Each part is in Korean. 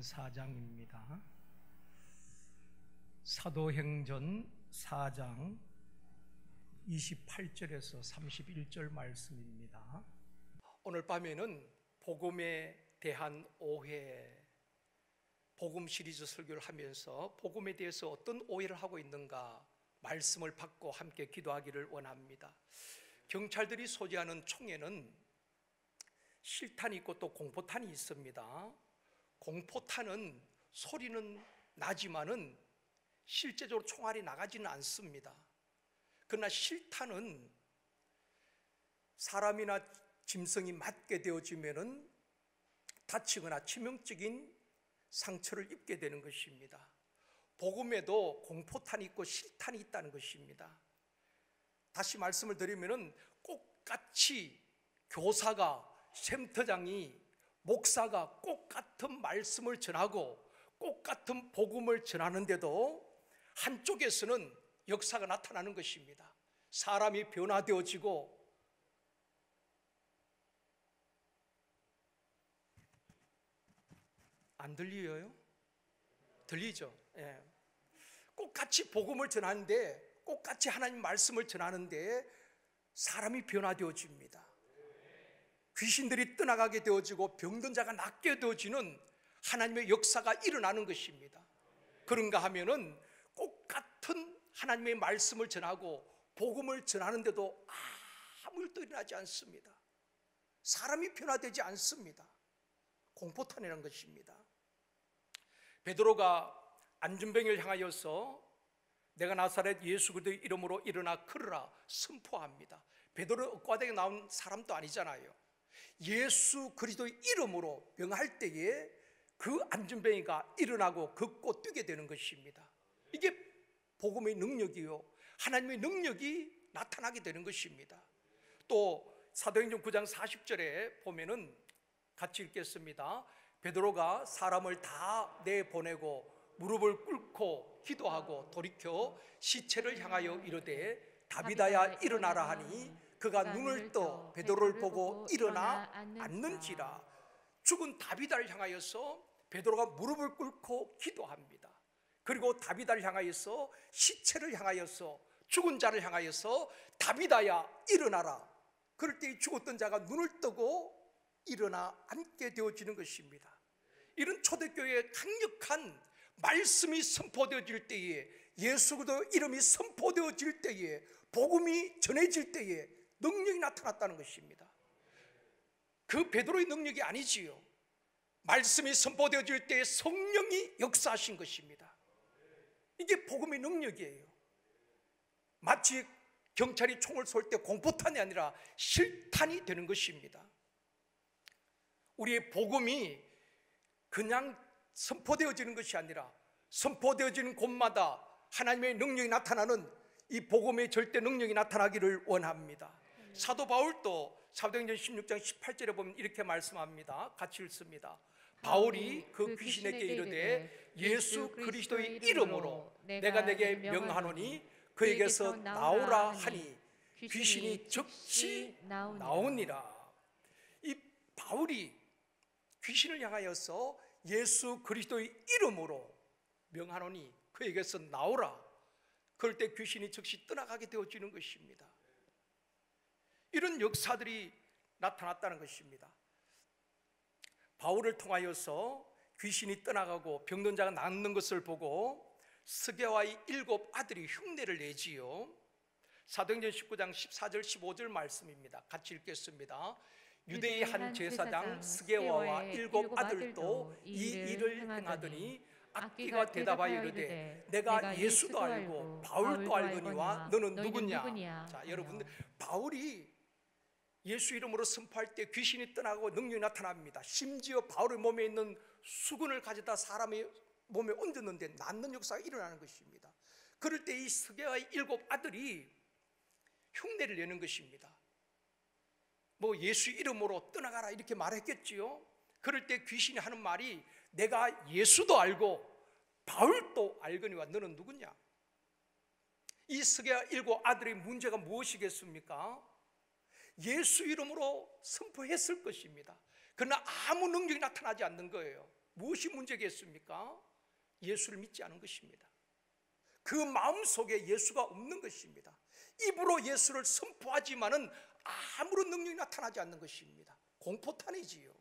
4장입니다. 사도행전 4장 28절에서 31절 말씀입니다. 오늘 밤에는 복음에 대한 오해, 복음 시리즈 설교를 하면서 복음에 대해서 어떤 오해를 하고 있는가 말씀을 받고 함께 기도하기를 원합니다. 경찰들이 소지하는 총에는 실탄이 있고 또 공포탄이 있습니다. 공포탄은 소리는 나지만은 실제적으로 총알이 나가지는 않습니다. 그러나 실탄은 사람이나 짐승이 맞게 되어지면은 다치거나 치명적인 상처를 입게 되는 것입니다. 복음에도 공포탄이 있고 실탄이 있다는 것입니다. 다시 말씀을 드리면은 똑같이 교사가, 샘터장이, 목사가 똑같은 말씀을 전하고 똑같은 복음을 전하는데도 한쪽에서는 역사가 나타나는 것입니다. 사람이 변화되어지고 안 들려요? 들리죠? 예. 똑같이 복음을 전하는데, 똑같이 하나님 말씀을 전하는데 사람이 변화되어집니다. 귀신들이 떠나가게 되어지고 병든 자가 낫게 되어지는 하나님의 역사가 일어나는 것입니다. 그런가 하면은 똑같은 하나님의 말씀을 전하고 복음을 전하는데도 아무 일도 일어나지 않습니다. 사람이 변화되지 않습니다. 공포탄이라는 것입니다. 베드로가 안전병을 향하여서 내가 나사렛 예수 그리스도의 이름으로 일어나 걸으라 선포합니다. 베드로 억과대에 나온 사람도 아니잖아요. 예수 그리스도의 이름으로 명할 때에 그 안전병이가 일어나고 걷고 뛰게 되는 것입니다. 이게 복음의 능력이요, 하나님의 능력이 나타나게 되는 것입니다. 또 사도행전 9장 40절에 보면은 같이 읽겠습니다. 베드로가 사람을 다 내보내고 무릎을 꿇고 기도하고 돌이켜 시체를 향하여 이르되 다비다야 일어나라 하니 그가 눈을 떠 베드로를 보고 일어나 앉는지라. 죽은 다비다를 향하여서 베드로가 무릎을 꿇고 기도합니다. 그리고 다비다를 향하여서, 시체를 향하여서, 죽은 자를 향하여서 다비다야 일어나라. 그럴 때 죽었던 자가 눈을 뜨고 일어나 앉게 되어지는 것입니다. 이런 초대교회의 강력한 말씀이 선포되어질 때에, 예수 그리스도 이름이 선포되어질 때에, 복음이 전해질 때에 능력이 나타났다는 것입니다. 그 베드로의 능력이 아니지요. 말씀이 선포되어질 때에 성령이 역사하신 것입니다. 이게 복음의 능력이에요. 마치 경찰이 총을 쏠 때 공포탄이 아니라 실탄이 되는 것입니다. 우리의 복음이 그냥 선포되어지는 것이 아니라 선포되어지는 곳마다 하나님의 능력이 나타나는 이 복음의 절대 능력이 나타나기를 원합니다. 사도 바울도 사도행전 16장 18절에 보면 이렇게 말씀합니다. 같이 읽습니다. 바울이 그 귀신에게 이르되 예수 그리스도의 이름으로 내가 내게 명하노니 그에게서 나오라 하니 귀신이 즉시 나오니라. 이 바울이 귀신을 향하여서 예수 그리스도의 이름으로 명하노니 그에게서 나오라. 그럴 때 귀신이 즉시 떠나가게 되어지는 것입니다. 이런 역사들이 나타났다는 것입니다. 바울을 통하여서 귀신이 떠나가고 병든 자가 낫는 것을 보고 스게와의 7 아들이 흉내를 내지요. 사도행전 19장 14절 15절 말씀입니다. 같이 읽겠습니다. 유대의 한 제사장 스게와와 7 아들도 이 일을 행하더니 악기가 대답하여 이르되 내가 예수도 알고 바울도 알거니와 너는 누구냐? 자, 여러분들, 바울이 예수 이름으로 선포할 때 귀신이 떠나고 능력이 나타납니다. 심지어 바울의 몸에 있는 수건을 가져다 사람의 몸에 얹었는데 낫는 역사가 일어나는 것입니다. 그럴 때 이 스게와의 7 아들이 흉내를 내는 것입니다. 뭐 예수 이름으로 떠나가라 이렇게 말했겠지요. 그럴 때 귀신이 하는 말이 내가 예수도 알고 바울도 알거니와 너는 누구냐? 이 스게와 7 아들의 문제가 무엇이겠습니까? 예수 이름으로 선포했을 것입니다. 그러나 아무 능력이 나타나지 않는 거예요. 무엇이 문제겠습니까? 예수를 믿지 않은 것입니다. 그 마음속에 예수가 없는 것입니다. 입으로 예수를 선포하지만은 아무런 능력이 나타나지 않는 것입니다. 공포탄이지요.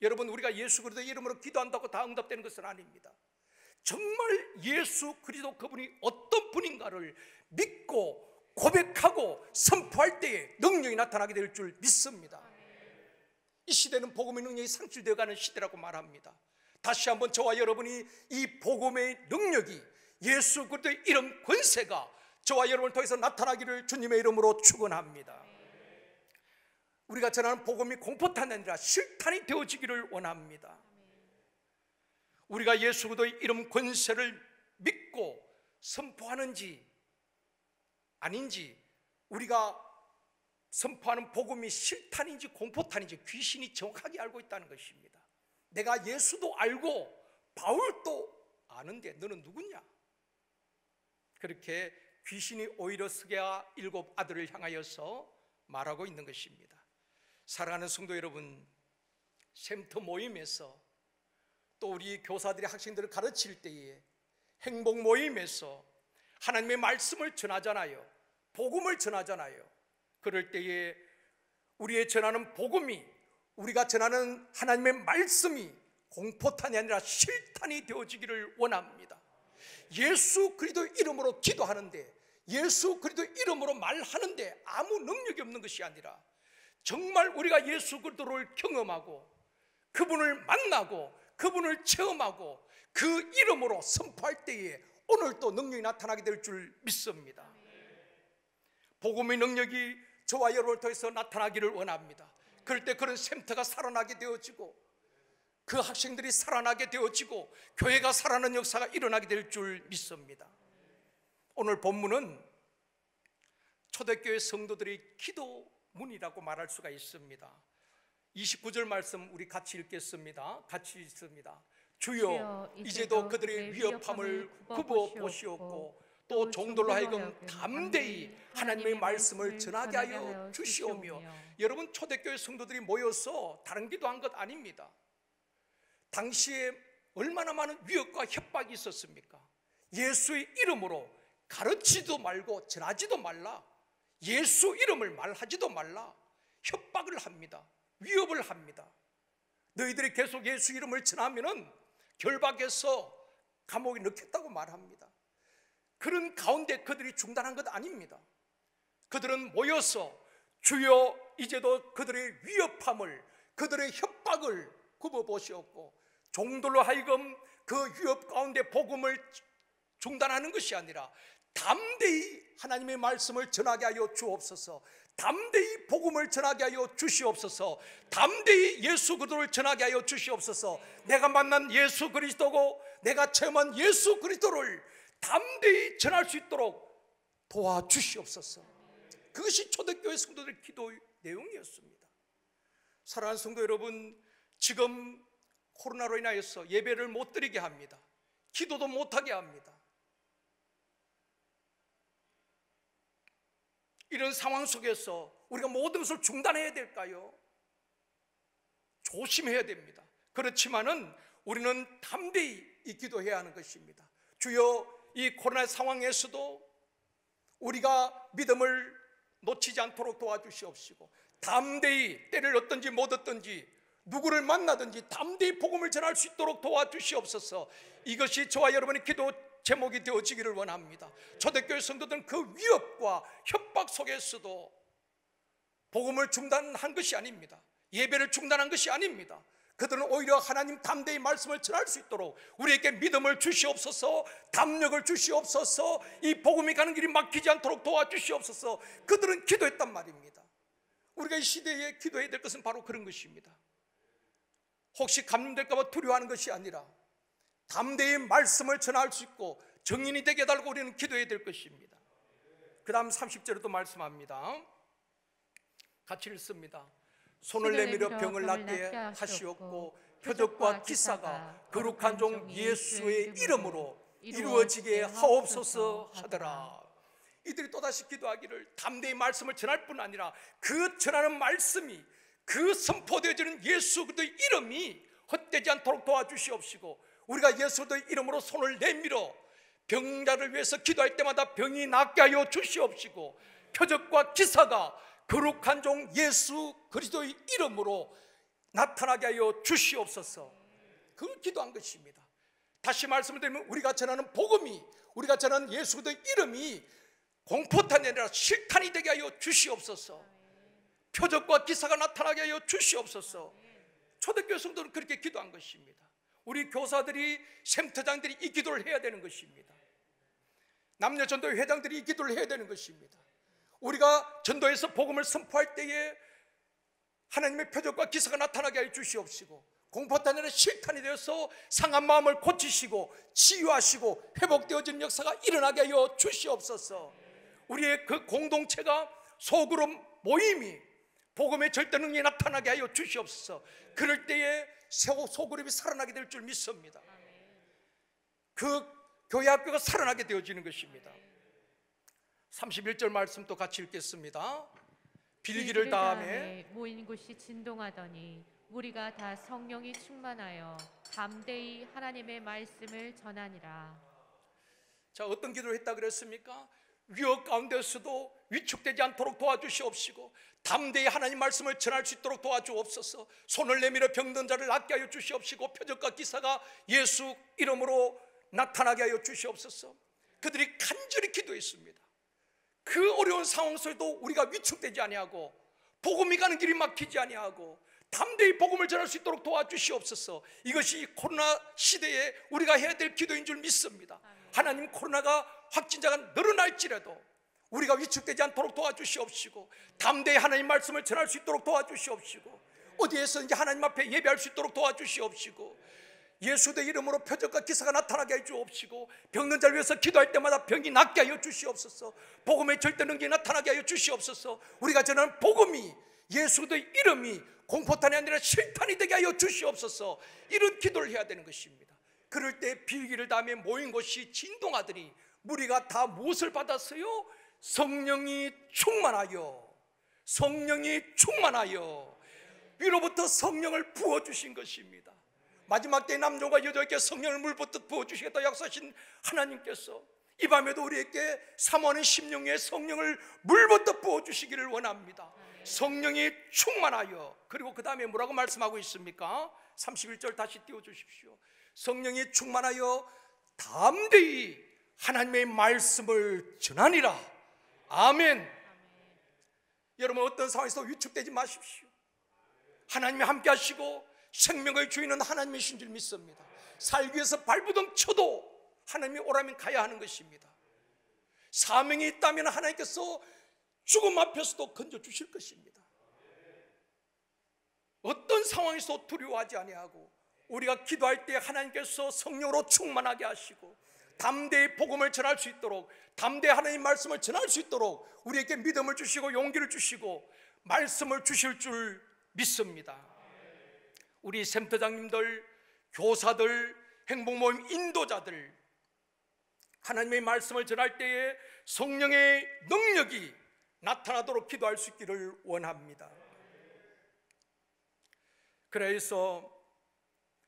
여러분, 우리가 예수 그리스도의 이름으로 기도한다고 다 응답되는 것은 아닙니다. 정말 예수 그리스도 그분이 어떤 분인가를 믿고 고백하고 선포할 때에 능력이 나타나게 될 줄 믿습니다. 이 시대는 복음의 능력이 상실되어 가는 시대라고 말합니다. 다시 한번 저와 여러분이 이 복음의 능력이, 예수 그리스도의 이름 권세가 저와 여러분을 통해서 나타나기를 주님의 이름으로 축원합니다. 우리가 전하는 복음이 공포탄이 아니라 실탄이 되어지기를 원합니다. 우리가 예수 그리스도의 이름 권세를 믿고 선포하는지 아닌지, 우리가 선포하는 복음이 실탄인지 공포탄인지 귀신이 정확하게 알고 있다는 것입니다. 내가 예수도 알고 바울도 아는데 너는 누구냐? 그렇게 귀신이 오히려 스게야 7 아들을 향하여서 말하고 있는 것입니다. 사랑하는 성도 여러분, 샘터 모임에서 또 우리 교사들이 학생들을 가르칠 때에 행복 모임에서 하나님의 말씀을 전하잖아요. 복음을 전하잖아요. 그럴 때에 우리의 전하는 복음이, 우리가 전하는 하나님의 말씀이 공포탄이 아니라 실탄이 되어지기를 원합니다. 예수 그리스도의 이름으로 기도하는데, 예수 그리스도의 이름으로 말하는데 아무 능력이 없는 것이 아니라 정말 우리가 예수 그리스도를 경험하고 그분을 만나고 그분을 체험하고 그 이름으로 선포할 때에 오늘도 능력이 나타나게 될 줄 믿습니다. 복음의 능력이 저와 여러분을 통해서 나타나기를 원합니다. 그럴 때 그런 샘터가 살아나게 되어지고 그 학생들이 살아나게 되어지고 교회가 살아나는 역사가 일어나게 될 줄 믿습니다. 오늘 본문은 초대교회 성도들의 기도문이라고 말할 수가 있습니다. 29절 말씀 우리 같이 읽겠습니다. 같이 읽습니다. 주여 이제도 그들의 위협함을 굽어 보시옵고 또 종들로 하여금 담대히 하나님의 말씀을 전하게 하여 주시오며. 여러분, 초대교회 성도들이 모여서 다른 기도한 것 아닙니다. 당시에 얼마나 많은 위협과 협박이 있었습니까? 예수의 이름으로 가르치지도 말고 전하지도 말라, 예수 이름을 말하지도 말라 협박을 합니다. 위협을 합니다. 너희들이 계속 예수 이름을 전하면은 결박해서 감옥에 넣겠다고 말합니다. 그런 가운데 그들이 중단한 것 아닙니다. 그들은 모여서 주여 이제도 그들의 위협함을, 그들의 협박을 굽어보시옵고 종들로 하여금 그 위협 가운데 복음을 중단하는 것이 아니라 담대히 하나님의 말씀을 전하게 하여 주옵소서, 담대히 복음을 전하게 하여 주시옵소서, 담대히 예수 그리스도를 전하게 하여 주시옵소서. 내가 만난 예수 그리스도고 내가 체험한 예수 그리스도를 담대히 전할 수 있도록 도와주시옵소서. 그것이 초대교회 성도들의 기도 내용이었습니다. 사랑하는 성도 여러분, 지금 코로나로 인하여서 예배를 못 드리게 합니다. 기도도 못하게 합니다. 이런 상황 속에서 우리가 모든 것을 중단해야 될까요? 조심해야 됩니다. 그렇지만은 우리는 담대히 이 기도해야 하는 것입니다. 주여 이 코로나 상황에서도 우리가 믿음을 놓치지 않도록 도와주시옵시고 담대히 때를 얻든지 못 얻든지 누구를 만나든지 담대히 복음을 전할 수 있도록 도와주시옵소서. 이것이 저와 여러분의 기도 제목이 되어지기를 원합니다. 초대교회 성도들은 그 위협과 협박 속에서도 복음을 중단한 것이 아닙니다. 예배를 중단한 것이 아닙니다. 그들은 오히려 하나님 담대히 말씀을 전할 수 있도록 우리에게 믿음을 주시옵소서, 담력을 주시옵소서, 이 복음이 가는 길이 막히지 않도록 도와주시옵소서. 그들은 기도했단 말입니다. 우리가 이 시대에 기도해야 될 것은 바로 그런 것입니다. 혹시 감염될까 봐 두려워하는 것이 아니라 담대히 말씀을 전할 수 있고 정인이 되게 해달라고 우리는 기도해야 될 것입니다. 그 다음 30절에도 말씀합니다. 같이 읽습니다. 손을 내밀어 병을 낫게 하시옵고 표적과 기사가 거룩한 종 예수의 이름으로 이루어지게 하옵소서 하더라. 이들이 또다시 기도하기를 담대히 말씀을 전할 뿐 아니라 그 전하는 말씀이, 그 선포되어지는 예수 그리스도의 이름이 헛되지 않도록 도와주시옵시고, 우리가 예수의 이름으로 손을 내밀어 병자를 위해서 기도할 때마다 병이 낫게 하여 주시옵시고, 표적과 기사가 거룩한 종 예수 그리스도의 이름으로 나타나게 하여 주시옵소서. 그걸 기도한 것입니다. 다시 말씀을 드리면, 우리가 전하는 복음이, 우리가 전하는 예수 그리스도의 이름이 공포탄이 아니라 실탄이 되게 하여 주시옵소서. 표적과 기사가 나타나게 하여 주시옵소서. 초대교회 성도는 그렇게 기도한 것입니다. 우리 교사들이, 샘터장들이 이 기도를 해야 되는 것입니다. 남녀전도 회장들이 이 기도를 해야 되는 것입니다. 우리가 전도에서 복음을 선포할 때에 하나님의 표적과 기사가 나타나게 하여 주시옵시고, 공포탄이 아니라 실탄이 되어서 상한 마음을 고치시고 치유하시고 회복되어지는 역사가 일어나게 하여 주시옵소서. 우리의 그 공동체가 소그룹 모임이 복음의 절대 능력이 나타나게 하여 주시옵소서. 그럴 때에 소그룹이 살아나게 될 줄 믿습니다. 그 교회 학교가 살아나게 되어지는 것입니다. 31절 말씀도 같이 읽겠습니다. 빌기를 다음에 모인 곳이 진동하더니 무리가 다 성령이 충만하여 담대히 하나님의 말씀을 전하니라. 자, 어떤 기도를 했다 그랬습니까? 위협 가운데서도 위축되지 않도록 도와주시옵시고, 담대히 하나님 말씀을 전할 수 있도록 도와주옵소서. 손을 내밀어 병든 자를 낫게 하여 주시옵시고, 표적과 기사가 예수 이름으로 나타나게 하여 주시옵소서. 그들이 간절히 기도했습니다. 그 어려운 상황 속에도 우리가 위축되지 아니하고 복음이 가는 길이 막히지 아니하고 담대히 복음을 전할 수 있도록 도와주시옵소서. 이것이 코로나 시대에 우리가 해야 될 기도인 줄 믿습니다. 하나님, 코로나가 확진자가 늘어날지라도 우리가 위축되지 않도록 도와주시옵시고, 담대히 하나님 말씀을 전할 수 있도록 도와주시옵시고, 어디에서든지 하나님 앞에 예배할 수 있도록 도와주시옵시고, 예수의 이름으로 표적과 기사가 나타나게 해 주옵시고, 병든 자를 위해서 기도할 때마다 병이 낫게 하여 주시옵소서. 복음의 절대 능력이 나타나게 하여 주시옵소서. 우리가 전하는 복음이, 예수의 이름이 공포탄이 아니라 실탄이 되게 하여 주시옵소서. 이런 기도를 해야 되는 것입니다. 그럴 때 빌기를 다음에 모인 곳이 진동하더니 무리가 다 무엇을 받았어요? 성령이 충만하여, 성령이 충만하여 위로부터 성령을 부어주신 것입니다. 마지막 때 남녀와 여자에게 성령을 물붓듯 부어주시겠다 약속하신 하나님께서 이 밤에도 우리에게 사모하는 심령의 성령을 물붓듯 부어주시기를 원합니다. 성령이 충만하여, 그리고 그 다음에 뭐라고 말씀하고 있습니까? 31절 다시 띄워주십시오. 성령이 충만하여 담대히 하나님의 말씀을 전하니라. 아멘. 여러분, 어떤 상황에서 위축되지 마십시오. 하나님이 함께 하시고 생명의 주인은 하나님이신 줄 믿습니다. 살기 위해서 발부둥 쳐도 하나님이 오라면 가야 하는 것입니다. 사명이 있다면 하나님께서 죽음 앞에서도 건져주실 것입니다. 어떤 상황에서 두려워하지 아니하고 우리가 기도할 때 하나님께서 성령으로 충만하게 하시고 담대히 복음을 전할 수 있도록, 담대히 하나님 말씀을 전할 수 있도록 우리에게 믿음을 주시고 용기를 주시고 말씀을 주실 줄 믿습니다. 우리 샘터장님들, 교사들, 행복모임 인도자들, 하나님의 말씀을 전할 때에 성령의 능력이 나타나도록 기도할 수 있기를 원합니다. 그래서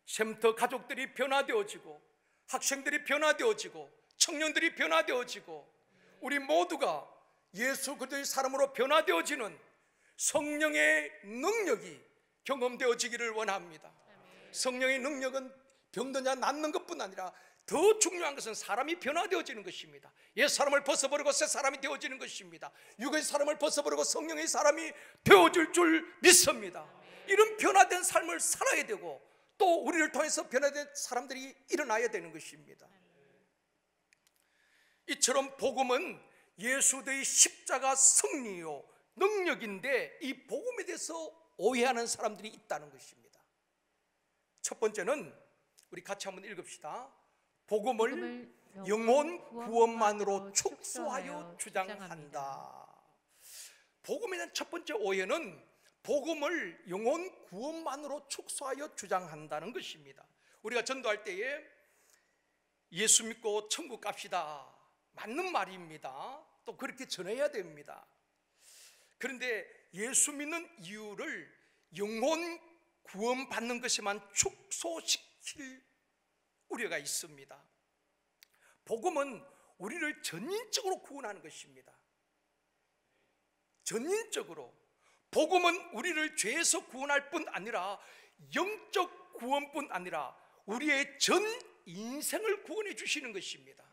샘터 가족들이 변화되어지고 학생들이 변화되어지고 청년들이 변화되어지고 우리 모두가 예수 그리스도의 사람으로 변화되어지는 성령의 능력이 경험되어지기를 원합니다. 성령의 능력은 병든 자 낫는 것뿐 아니라 더 중요한 것은 사람이 변화되어지는 것입니다. 옛 사람을 벗어버리고 새 사람이 되어지는 것입니다. 육의 사람을 벗어버리고 성령의 사람이 되어질 줄 믿습니다. 이런 변화된 삶을 살아야 되고 또 우리를 통해서 변화된 사람들이 일어나야 되는 것입니다. 이처럼 복음은 예수의 십자가 승리요 능력인데 이 복음에 대해서 오해하는 사람들이 있다는 것입니다. 첫 번째는 우리 같이 한번 읽읍시다. 복음을 영혼 구원만으로 축소하여 주장한다. 복음에 대한 첫 번째 오해는 복음을 영혼 구원만으로 축소하여 주장한다는 것입니다. 우리가 전도할 때에 예수 믿고 천국 갑시다, 맞는 말입니다. 또 그렇게 전해야 됩니다. 그런데 예수 믿는 이유를 영혼 구원받는 것에만 축소시킬 우려가 있습니다. 복음은 우리를 전인적으로 구원하는 것입니다. 전인적으로. 복음은 우리를 죄에서 구원할 뿐 아니라 영적 구원뿐 아니라 우리의 전 인생을 구원해 주시는 것입니다.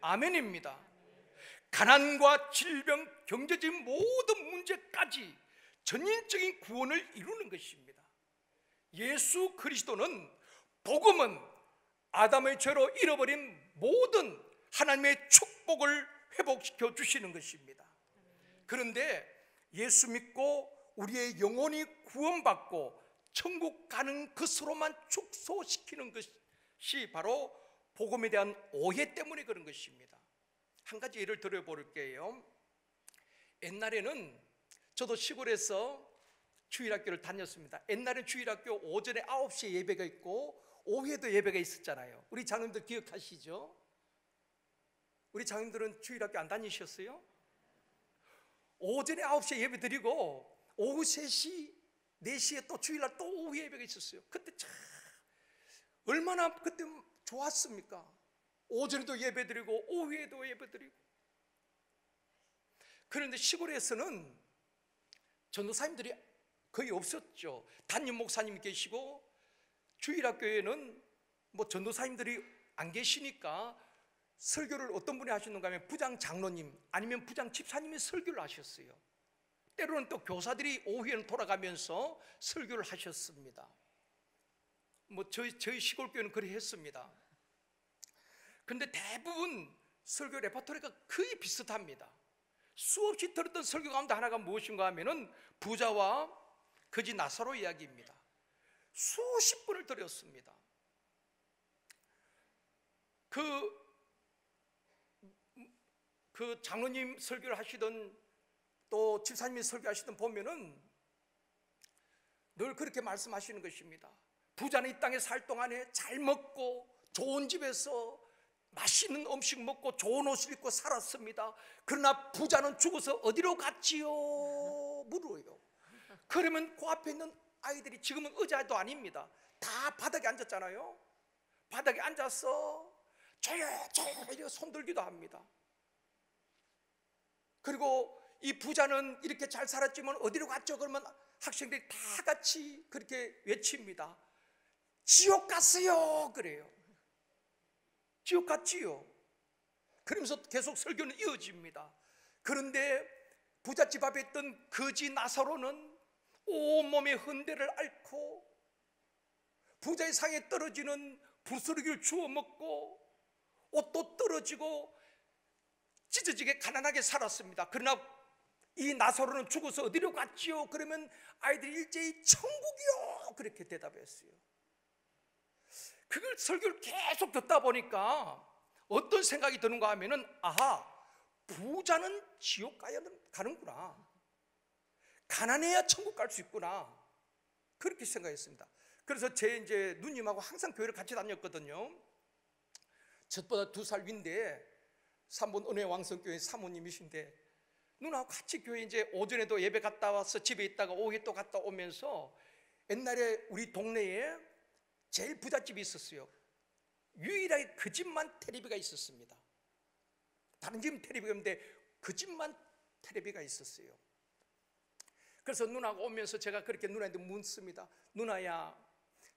아멘입니다. 가난과 질병, 경제적인 모든 문제까지 전인적인 구원을 이루는 것입니다. 예수 그리스도는, 복음은 아담의 죄로 잃어버린 모든 하나님의 축복을 회복시켜 주시는 것입니다. 그런데 예수 믿고 우리의 영혼이 구원받고 천국 가는 것으로만 축소시키는 것이 바로 복음에 대한 오해 때문에 그런 것입니다. 한 가지 예를 들어볼게요. 옛날에는 저도 시골에서 주일학교를 다녔습니다. 옛날엔 주일학교 오전에 9시에 예배가 있고 오후에도 예배가 있었잖아요. 우리 장님들 기억하시죠? 우리 장님들은 주일학교 안 다니셨어요? 오전에 9시에 예배 드리고 오후 3시, 4시에 또 주일날 또 오후 예배가 있었어요. 그때 참 얼마나 그때 좋았습니까? 오전에도 예배 드리고 오후에도 예배 드리고. 그런데 시골에서는 전도사님들이 거의 없었죠. 담임 목사님이 계시고 주일학교에는 뭐 전도사님들이 안 계시니까 설교를 어떤 분이 하셨는가 하면 부장 장로님 아니면 부장 집사님이 설교를 하셨어요. 때로는 또 교사들이 오후에는 돌아가면서 설교를 하셨습니다. 뭐 저희 시골교회는 그렇게 했습니다. 그런데 대부분 설교 레퍼토리가 거의 비슷합니다. 수없이 들었던 설교 가운데 하나가 무엇인가 하면은 부자와 거지 나사로 이야기입니다. 수십 번을 들었습니다. 그 장로님 설교를 하시던 또 집사님이 설교하시던 보면은 늘 그렇게 말씀하시는 것입니다. 부자는 이 땅에 살 동안에 잘 먹고 좋은 집에서 맛있는 음식 먹고 좋은 옷을 입고 살았습니다. 그러나 부자는 죽어서 어디로 갔지요? 물어요. 그러면 그 앞에 있는 아이들이, 지금은 의자도 아닙니다, 다 바닥에 앉았잖아요. 바닥에 앉아서 조용조용 손들기도 합니다. 그리고 이 부자는 이렇게 잘 살았지만 어디로 갔죠? 그러면 학생들이 다 같이 그렇게 외칩니다. 지옥 갔어요. 그래요. 지옥 갔지요. 그러면서 계속 설교는 이어집니다. 그런데 부잣집 앞에 있던 거지 나사로는 온몸에 흔대를 앓고 부자의 상에 떨어지는 부스러기를 주워 먹고 옷도 떨어지고 찢어지게 가난하게 살았습니다. 그러나 이 나사로는 죽어서 어디로 갔지요? 그러면 아이들이 일제히 천국이요, 그렇게 대답했어요. 그걸 설교를 계속 듣다 보니까 어떤 생각이 드는가 하면은, 아하, 부자는 지옥 가는구나, 가난해야 천국 갈 수 있구나, 그렇게 생각했습니다. 그래서 제 이제 누님하고 항상 교회를 같이 다녔거든요. 저보다 2살 위인데 3번 은혜 왕성교회 사모님이신데 누나하고 같이 교회 이제 오전에도 예배 갔다 와서 집에 있다가 오후에 또 갔다 오면서, 옛날에 우리 동네에 제일 부잣집이 있었어요. 유일하게 그 집만 텔레비가 있었습니다. 다른 집은 텔레비가 없는데 그 집만 텔레비가 있었어요. 그래서 누나가 오면서 제가 그렇게 누나한테 묻습니다. 누나야,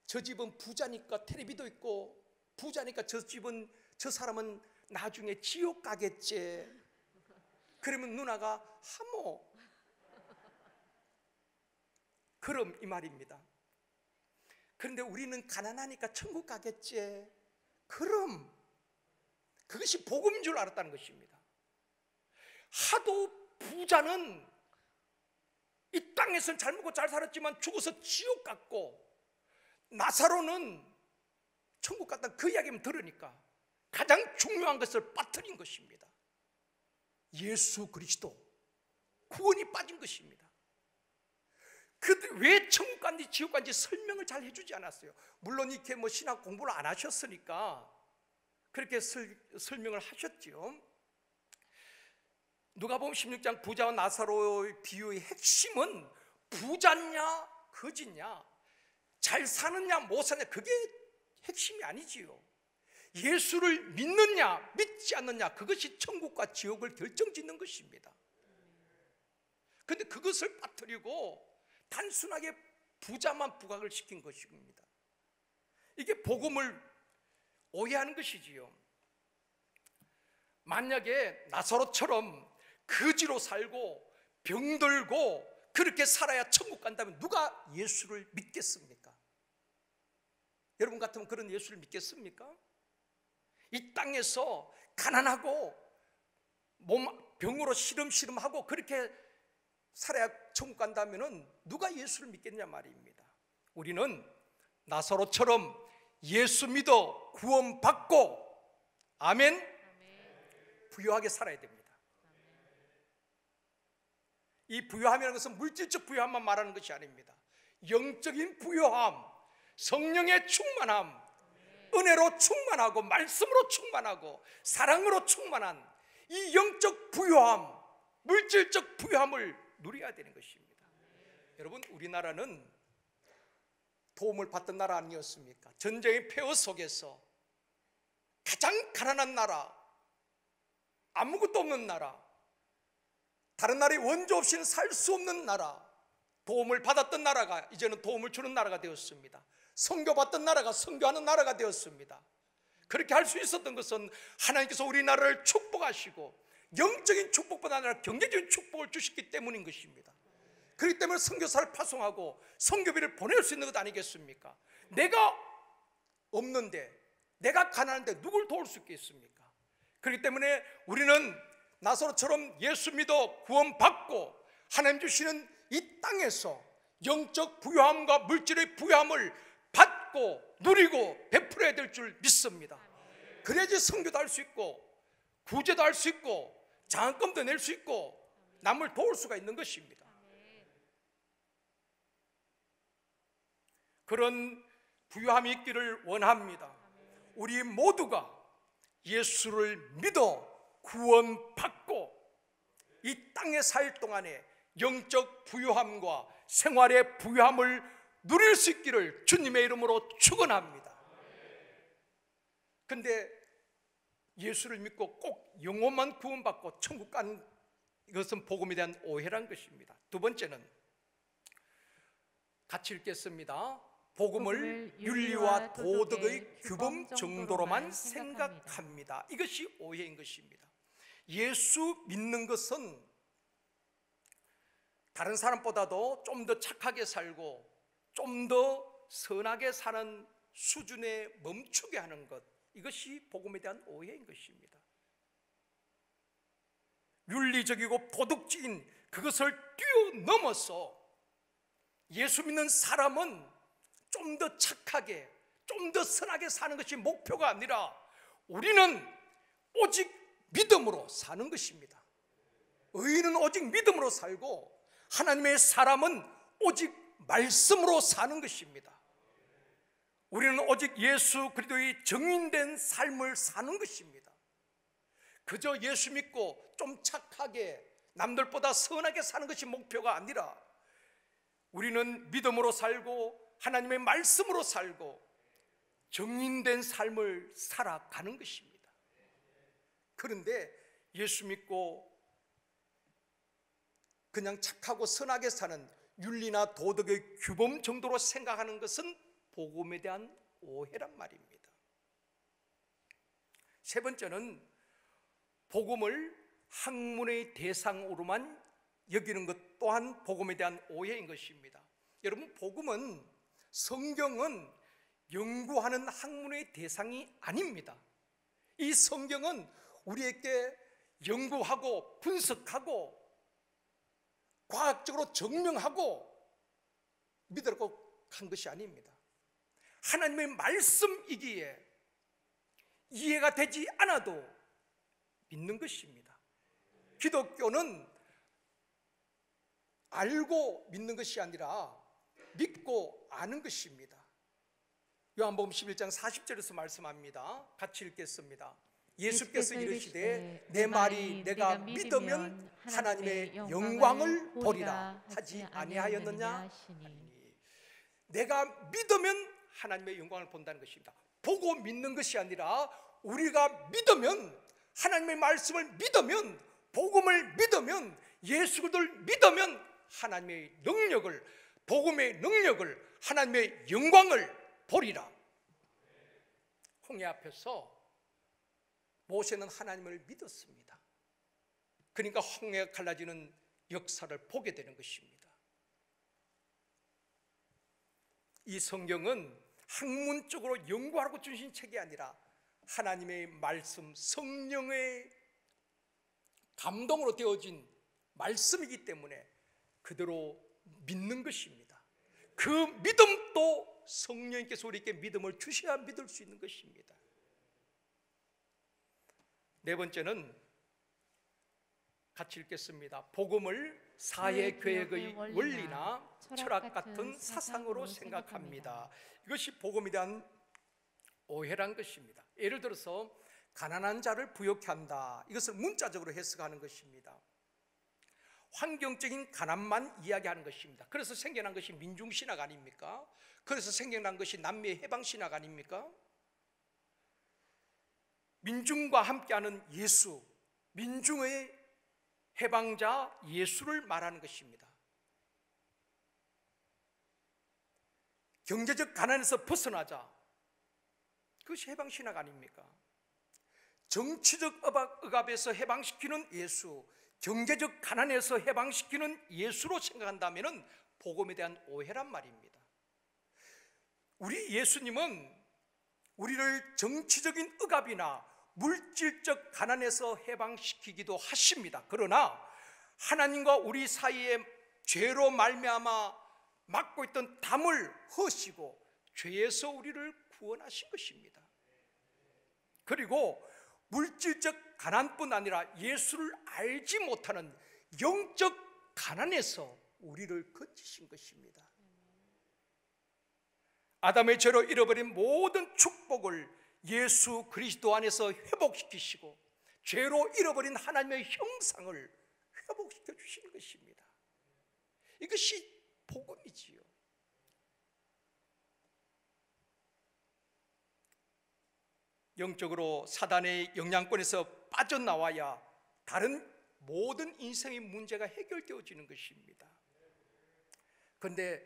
저 집은 부자니까 텔레비도 있고 부자니까 저 사람은 나중에 지옥 가겠지. 그러면 누나가 하모, 그럼 이 말입니다. 그런데 우리는 가난하니까 천국 가겠지. 그럼 그것이 복음인 줄 알았다는 것입니다. 하도 부자는 이 땅에서는 잘 먹고 잘 살았지만 죽어서 지옥 갔고, 나사로는 천국 갔다, 그 이야기만 들으니까 가장 중요한 것을 빠뜨린 것입니다. 예수 그리스도, 구원이 빠진 것입니다. 그런데 왜 천국 간지 지옥 간지 설명을 잘 해주지 않았어요. 물론 이렇게 뭐 신학 공부를 안 하셨으니까 그렇게 설명을 하셨죠. 누가복음 16장 부자와 나사로의 비유의 핵심은 부자냐 거지냐, 잘 사느냐 못 사느냐 그게 핵심이 아니지요. 예수를 믿느냐 믿지 않느냐 그것이 천국과 지옥을 결정짓는 것입니다. 그런데 그것을 빠뜨리고 단순하게 부자만 부각을 시킨 것입니다. 이게 복음을 오해하는 것이지요. 만약에 나사로처럼 거지로 살고 병들고 그렇게 살아야 천국 간다면 누가 예수를 믿겠습니까? 여러분 같으면 그런 예수를 믿겠습니까? 이 땅에서 가난하고 병으로 시름시름하고 그렇게 살아야 천국 간다면 누가 예수를 믿겠냐 말입니다. 우리는 나사로처럼 예수 믿어 구원받고 아멘 부유하게 살아야 됩니다. 이 부유함이라는 것은 물질적 부유함만 말하는 것이 아닙니다. 영적인 부유함, 성령의 충만함, 은혜로 충만하고 말씀으로 충만하고 사랑으로 충만한 이 영적 부유함, 물질적 부유함을 누려야 되는 것입니다. 여러분, 우리나라는 도움을 받던 나라 아니었습니까? 전쟁의 폐허 속에서 가장 가난한 나라, 아무것도 없는 나라, 다른 나라의 원조 없이는 살 수 없는 나라, 도움을 받았던 나라가 이제는 도움을 주는 나라가 되었습니다. 선교받던 나라가 선교하는 나라가 되었습니다. 그렇게 할 수 있었던 것은 하나님께서 우리나라를 축복하시고 영적인 축복보다 아니라 경제적인 축복을 주셨기 때문인 것입니다. 그렇기 때문에 선교사를 파송하고 선교비를 보낼 수 있는 것 아니겠습니까? 내가 없는데, 내가 가난한데 누굴 도울 수 있겠습니까? 그렇기 때문에 우리는 나사로처럼 예수 믿어 구원받고 하나님 주시는 이 땅에서 영적 부유함과 물질의 부유함을 받고 누리고 베풀어야 될 줄 믿습니다. 그래야지 선교도 할 수 있고 구제도 할 수 있고 장학금도 낼 수 있고 남을 도울 수가 있는 것입니다. 그런 부유함이 있기를 원합니다. 우리 모두가 예수를 믿어 구원받고 이 땅에 살 동안에 영적 부유함과 생활의 부유함을 누릴 수 있기를 주님의 이름으로 축원합니다. 근데 예수를 믿고 꼭 영혼만 구원받고 천국 가는 이것은 복음에 대한 오해란 것입니다. 두 번째는 같이 읽겠습니다. 복음을 윤리와 도덕의 규범 정도로만 생각합니다. 이것이 오해인 것입니다. 예수 믿는 것은 다른 사람보다도 좀 더 착하게 살고 좀 더 선하게 사는 수준에 멈추게 하는 것, 이것이 복음에 대한 오해인 것입니다. 윤리적이고 도덕적인 그것을 뛰어넘어서 예수 믿는 사람은 좀 더 착하게, 좀 더 선하게 사는 것이 목표가 아니라 우리는 오직 믿음으로 사는 것입니다. 의인은 오직 믿음으로 살고 하나님의 사람은 오직 말씀으로 사는 것입니다. 우리는 오직 예수 그리스도의 정인된 삶을 사는 것입니다. 그저 예수 믿고 좀 착하게 남들보다 선하게 사는 것이 목표가 아니라 우리는 믿음으로 살고 하나님의 말씀으로 살고 정인된 삶을 살아가는 것입니다. 그런데 예수 믿고 그냥 착하고 선하게 사는 윤리나 도덕의 규범 정도로 생각하는 것은 복음에 대한 오해란 말입니다. 세 번째는 복음을 학문의 대상으로만 여기는 것 또한 복음에 대한 오해인 것입니다. 여러분, 복음은, 성경은 연구하는 학문의 대상이 아닙니다. 이 성경은 우리에게 연구하고 분석하고 과학적으로 증명하고 믿으라고 한 것이 아닙니다. 하나님의 말씀이기에 이해가 되지 않아도 믿는 것입니다. 기독교는 알고 믿는 것이 아니라 믿고 아는 것입니다. 요한복음 11장 40절에서 말씀합니다. 같이 읽겠습니다. 예수께서 이르시되 내 말이 내가 믿으면 하나님의 영광을 보리라 하지 아니하였느냐 하니, 내가 믿으면 하나님의 영광을 본다는 것입니다. 보고 믿는 것이 아니라 우리가 믿으면, 하나님의 말씀을 믿으면, 복음을 믿으면, 예수 그리스도를 믿으면 하나님의 능력을, 복음의 능력을, 하나님의 영광을 보리라. 홍해 앞에서 모세는 하나님을 믿었습니다. 그러니까 홍해가 갈라지는 역사를 보게 되는 것입니다. 이 성경은 학문적으로 연구하고 주신 책이 아니라 하나님의 말씀, 성령의 감동으로 되어진 말씀이기 때문에 그대로 믿는 것입니다. 그 믿음도 성령님께서 우리에게 믿음을 주셔야 믿을 수 있는 것입니다. 네 번째는 같이 읽겠습니다. 복음을 사회 계획의 원리나 철학 같은 사상으로 생각합니다. 이것이 복음에 대한 오해란 것입니다. 예를 들어서 가난한 자를 부욕케 한다, 이것을 문자적으로 해석하는 것입니다. 환경적인 가난만 이야기하는 것입니다. 그래서 생겨난 것이 민중신학 아닙니까? 그래서 생겨난 것이 남미의 해방신학 아닙니까? 민중과 함께하는 예수, 민중의 해방자 예수를 말하는 것입니다. 경제적 가난에서 벗어나자, 그것이 해방신학 아닙니까? 정치적 억압에서 해방시키는 예수, 경제적 가난에서 해방시키는 예수로 생각한다면 복음에 대한 오해란 말입니다. 우리 예수님은 우리를 정치적인 억압이나 물질적 가난에서 해방시키기도 하십니다. 그러나 하나님과 우리 사이에 죄로 말미암아 막고 있던 담을 허시고 죄에서 우리를 구원하신 것입니다. 그리고 물질적 가난뿐 아니라 예수를 알지 못하는 영적 가난에서 우리를 건지신 것입니다. 아담의 죄로 잃어버린 모든 축복을 예수 그리스도 안에서 회복시키시고 죄로 잃어버린 하나님의 형상을 회복시켜 주시는 것입니다. 이것이 복음이지요. 영적으로 사단의 영향권에서 빠져나와야 다른 모든 인생의 문제가 해결되어지는 것입니다. 그런데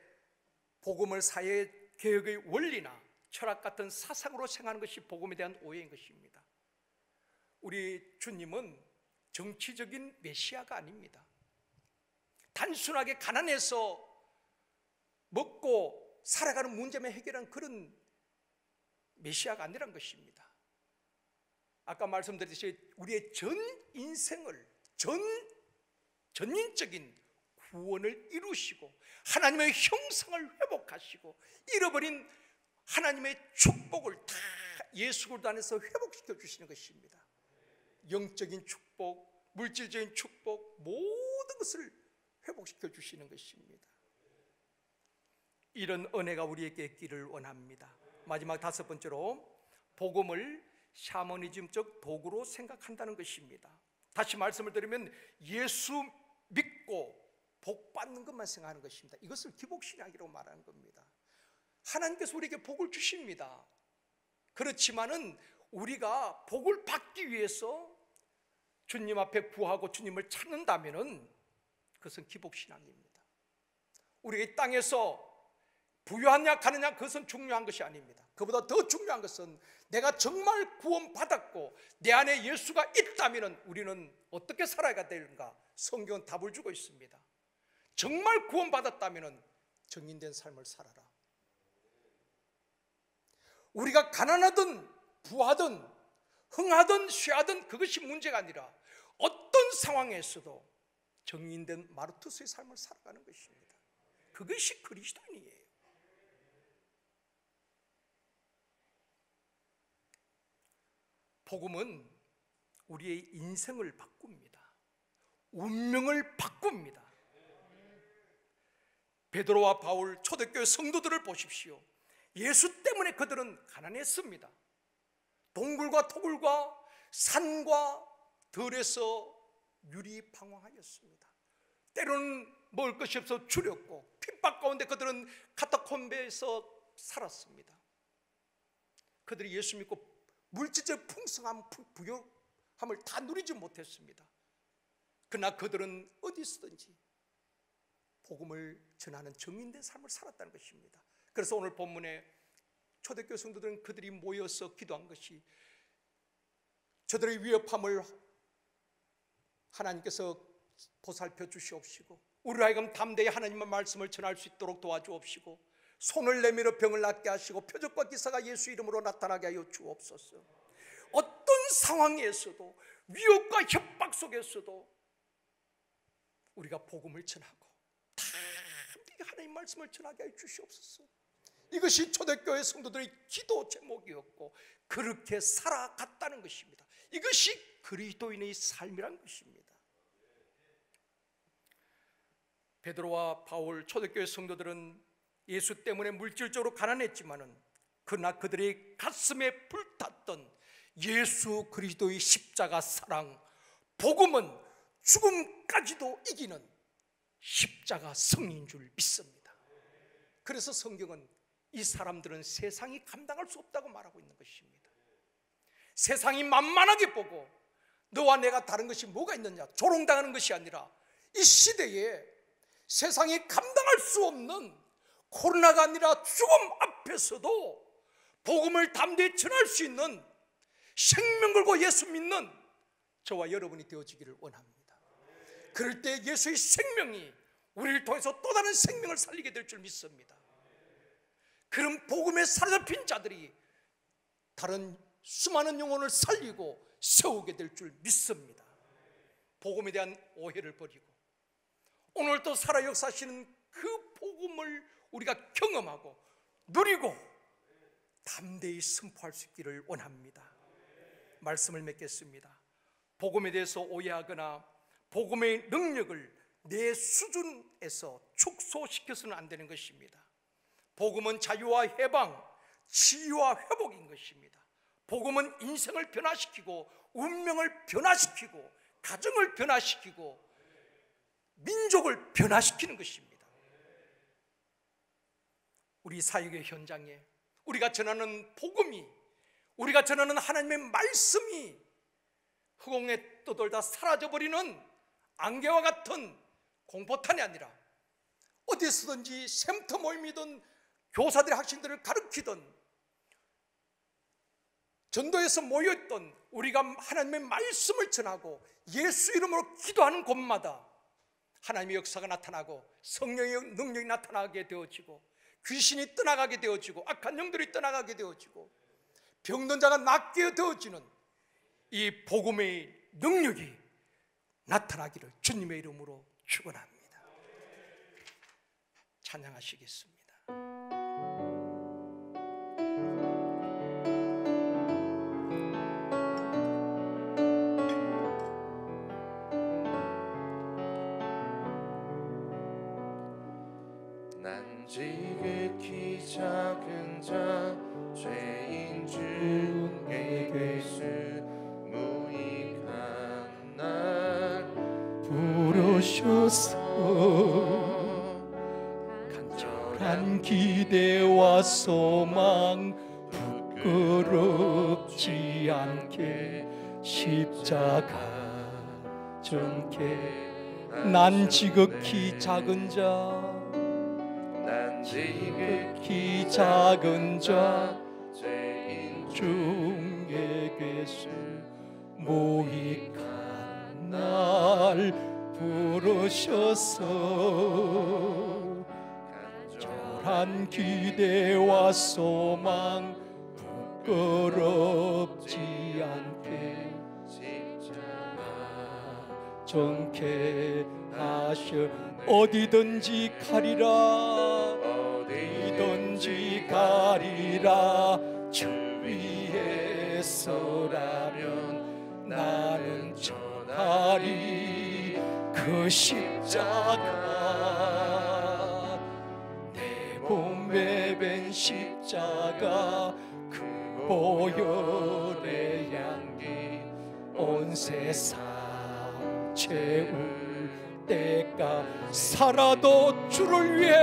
복음을 사회 개혁의 원리나 철학 같은 사상으로 생각하는 것이 복음에 대한 오해인 것입니다. 우리 주님은 정치적인 메시아가 아닙니다. 단순하게 가난해서 먹고 살아가는 문제만 해결한 그런 메시아가 아니란 것입니다. 아까 말씀드렸듯이 우리의 전 인생을, 전인적인 구원을 이루시고 하나님의 형상을 회복하시고 잃어버린 하나님의 축복을 다 예수 그리스도 안에서 회복시켜 주시는 것입니다. 영적인 축복, 물질적인 축복, 모든 것을 회복시켜 주시는 것입니다. 이런 은혜가 우리에게 있기를 원합니다. 마지막 다섯 번째로 복음을 샤머니즘적 도구로 생각한다는 것입니다. 다시 말씀을 드리면 예수 믿고 복 받는 것만 생각하는 것입니다. 이것을 기복신앙이라고 말하는 겁니다. 하나님께서 우리에게 복을 주십니다. 그렇지만은 우리가 복을 받기 위해서 주님 앞에 구하고 주님을 찾는다면은 그것은 기복신앙입니다. 우리가 이 땅에서 부유하냐 가느냐 그것은 중요한 것이 아닙니다. 그보다 더 중요한 것은 내가 정말 구원받았고 내 안에 예수가 있다면 우리는 어떻게 살아야 되는가? 성경은 답을 주고 있습니다. 정말 구원받았다면 정인된 삶을 살아라. 우리가 가난하든 부하든 흥하든 쇠하든 그것이 문제가 아니라 어떤 상황에서도 정인된 마르투스의 삶을 살아가는 것입니다. 그것이 그리스도인이에요. 복음은 우리의 인생을 바꿉니다. 운명을 바꿉니다. 베드로와 바울 초대교회 성도들을 보십시오. 예수 때문에 그들은 가난했습니다. 동굴과 토굴과 산과 들에서 유리방황하였습니다. 때로는 먹을 것이 없어 줄였고, 핍박 가운데 그들은 카타콤베에서 살았습니다. 그들이 예수 믿고 물질적 풍성함, 부유함을 다 누리지 못했습니다. 그러나 그들은 어디서든지 복음을 전하는 정인된 삶을 살았다는 것입니다. 그래서 오늘 본문에 초대교회 성도들은 그들이 모여서 기도한 것이, 저들의 위협함을 하나님께서 보살펴 주시옵시고, 우리로 하여금 담대히 하나님의 말씀을 전할 수 있도록 도와주옵시고, 손을 내밀어 병을 낫게 하시고 표적과 기사가 예수 이름으로 나타나게 하여 주옵소서. 어떤 상황에서도, 위협과 협박 속에서도 우리가 복음을 전하고 담대히 하나님 말씀을 전하게 하여 주시옵소서. 이것이 초대교회 성도들의 기도 제목이었고, 그렇게 살아갔다는 것입니다. 이것이 그리스도인의 삶이란 것입니다. 베드로와 바울, 초대교회 성도들은 예수 때문에 물질적으로 가난했지만은, 그러나 그들의 가슴에 불탔던 예수 그리스도의 십자가 사랑, 복음은 죽음까지도 이기는 십자가 승리인 줄 믿습니다. 그래서 성경은 이 사람들은 세상이 감당할 수 없다고 말하고 있는 것입니다. 세상이 만만하게 보고 너와 내가 다른 것이 뭐가 있느냐 조롱당하는 것이 아니라, 이 시대에 세상이 감당할 수 없는 코로나가 아니라 죽음 앞에서도 복음을 담대히 전할 수 있는, 생명 걸고 예수 믿는 저와 여러분이 되어지기를 원합니다. 그럴 때 예수의 생명이 우리를 통해서 또 다른 생명을 살리게 될 줄 믿습니다. 그런 복음에 사로잡힌 자들이 다른 수많은 영혼을 살리고 세우게 될 줄 믿습니다. 복음에 대한 오해를 버리고 오늘 또 살아 역사하시는 그 복음을 우리가 경험하고 누리고 담대히 선포할 수 있기를 원합니다. 말씀을 맺겠습니다. 복음에 대해서 오해하거나 복음의 능력을 내 수준에서 축소시켜서는 안 되는 것입니다. 복음은 자유와 해방, 치유와 회복인 것입니다. 복음은 인생을 변화시키고 운명을 변화시키고 가정을 변화시키고 민족을 변화시키는 것입니다. 우리 사역의 현장에 우리가 전하는 복음이, 우리가 전하는 하나님의 말씀이 허공에 떠돌다 사라져버리는 안개와 같은 공포탄이 아니라, 어디서든지 샘터 모임이든 교사들이 학생들을 가르치던 전도에서 모여있던 우리가 하나님의 말씀을 전하고 예수 이름으로 기도하는 곳마다 하나님의 역사가 나타나고 성령의 능력이 나타나게 되어지고 귀신이 떠나가게 되어지고 악한 영들이 떠나가게 되어지고 병든 자가 낫게 되어지는 이 복음의 능력이 나타나기를 주님의 이름으로 축원합니다. 찬양하시겠습니다. 난 지극히 작은 자 죄인 중에 괴수 무익한 날 부르셔서 간절한 기대와 소망 부끄럽지 않게 십자가 정케 난 지극히 작은 자 난 지극히 작은 자 죄인 중에 괴수 무익한 날 부르셔서 간절한 기대와 소망 부끄럽지 않게 십자가 정케 하셔 어디든지 가리라 어디든지 가리라 주 위에 서라면 나는 전하리 그 십자가 내 몸에 밴 십자가 그 보혈의 향기 온 세상 채울 때가 살아도 주를 위해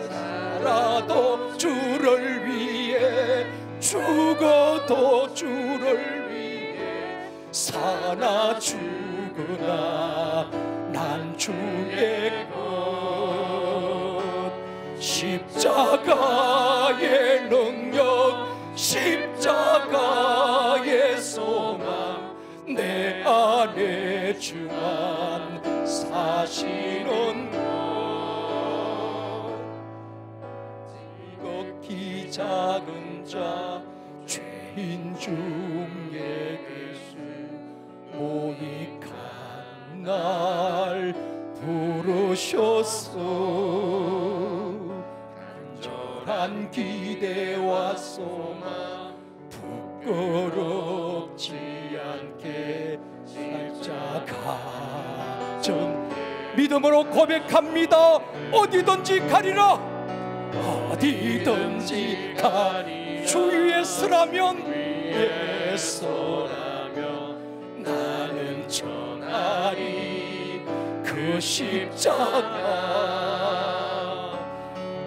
살아도 주를 위해 죽어도 주를 위해 사나 죽으나 난 주의 것 십자가의 능력 십자가의 소망 내 안에 주만 사시는 것 지극히 작은 자 죄인 중에 예수 모익한 날 부르셨소 간절한 기대와 소망 부끄럽지 않게 십자가 믿음으로 고백합니다. 어디든지 가리라 어디든지 가리라 주 위에 서라면 나는 전하리 그 십자가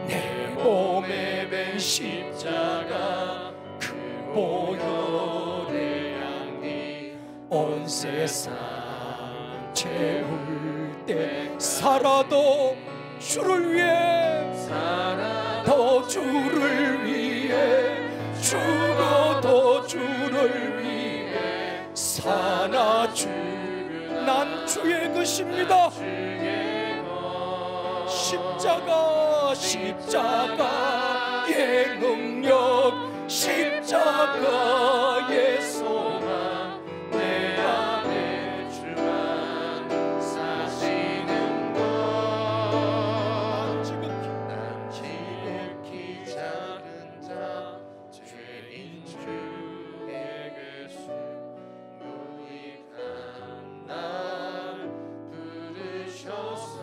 내 몸에 밴 십자가 그 보혈의 양이 온 세상 채울 때 살아도 주를 위해 살아도 주를 위해 죽어도 주를 위해 사나 난 주의 것입니다. 십자가의 능력 십자가의 소망 내 안에 주만 사시는 것 난 지극히 작은 자 죄인 중에 예수 무익한 날 부르셔서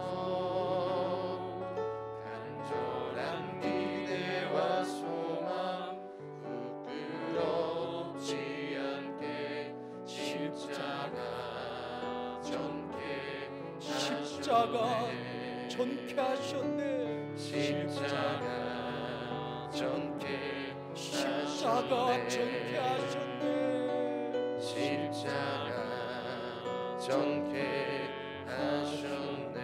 간절한 기대와 소망 부끄럽지 않게 십자가 전케 하셨네 십자가 전케 하셨네 십자가 전케 하셨네.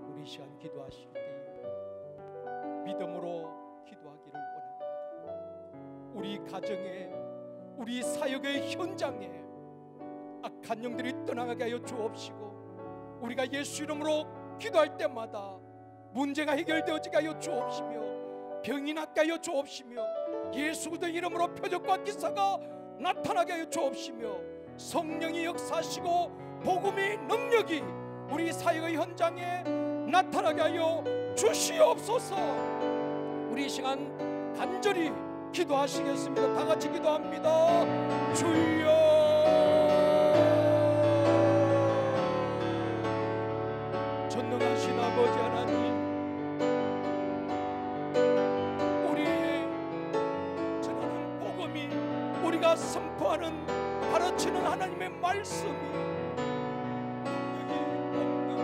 우리 시간 기도하실 때 믿음으로 기도하기를 원합니다. 우리 가정에 우리 사역의 현장에 악한 영들이 떠나가게 하여 주옵시고 우리가 예수 이름으로 기도할 때마다 문제가 해결되어지게 하여 주옵시며 병이 낫게 하여 주옵시며 예수 그리스도 이름으로 표적과 기사가 나타나게 하여 주옵시며 성령이 역사하시고 복음의 능력이 우리 사역의 현장에 나타나게 하여 주시옵소서. 우리 이 시간 간절히 기도하시겠습니다. 다 같이 기도합니다. 주여 전능하신 아버지 하나님 우리의 전하는 복음이 우리가 선포하는 가르치는 하나님의 말씀이 능력이 없는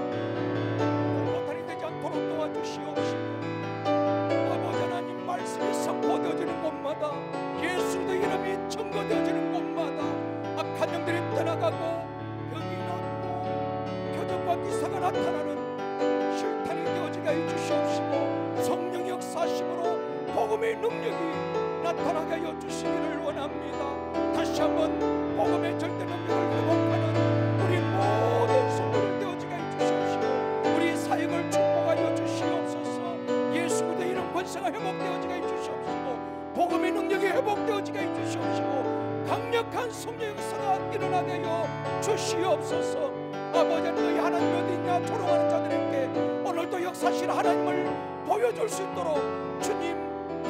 못하니 되지 않도록 도와주시옵시고 아버지 하나님 말씀이 선포되어지는 곳마다 예수의 이름이 증거되어지는 곳마다 악한 영들이 떠나가고 병이 낫고 표적과 기사가 나타나는 실탄이 되어지게 해주시옵시고 성령 역사하심으로 복음의 능력이 나타나게 하여 주시기를 원합니다. 다시 한번 복음의 절대 능력을 회복하는 우리 모든 성도들 되어지게 해주시옵시고 우리 사역을 축복하여 주시옵소서. 예수 그리스도의 이름 권세가 회복되어지게 해주시옵시고 복음의 능력이 회복되어지게 해주시옵시고 강력한 성령 역사가 일어나게 하여 주시옵소서. 아버지 너희 하나님 어디 있냐 조롱하는 자들에게 오늘도 역사하실 하나님을 보여줄 수 있도록 주님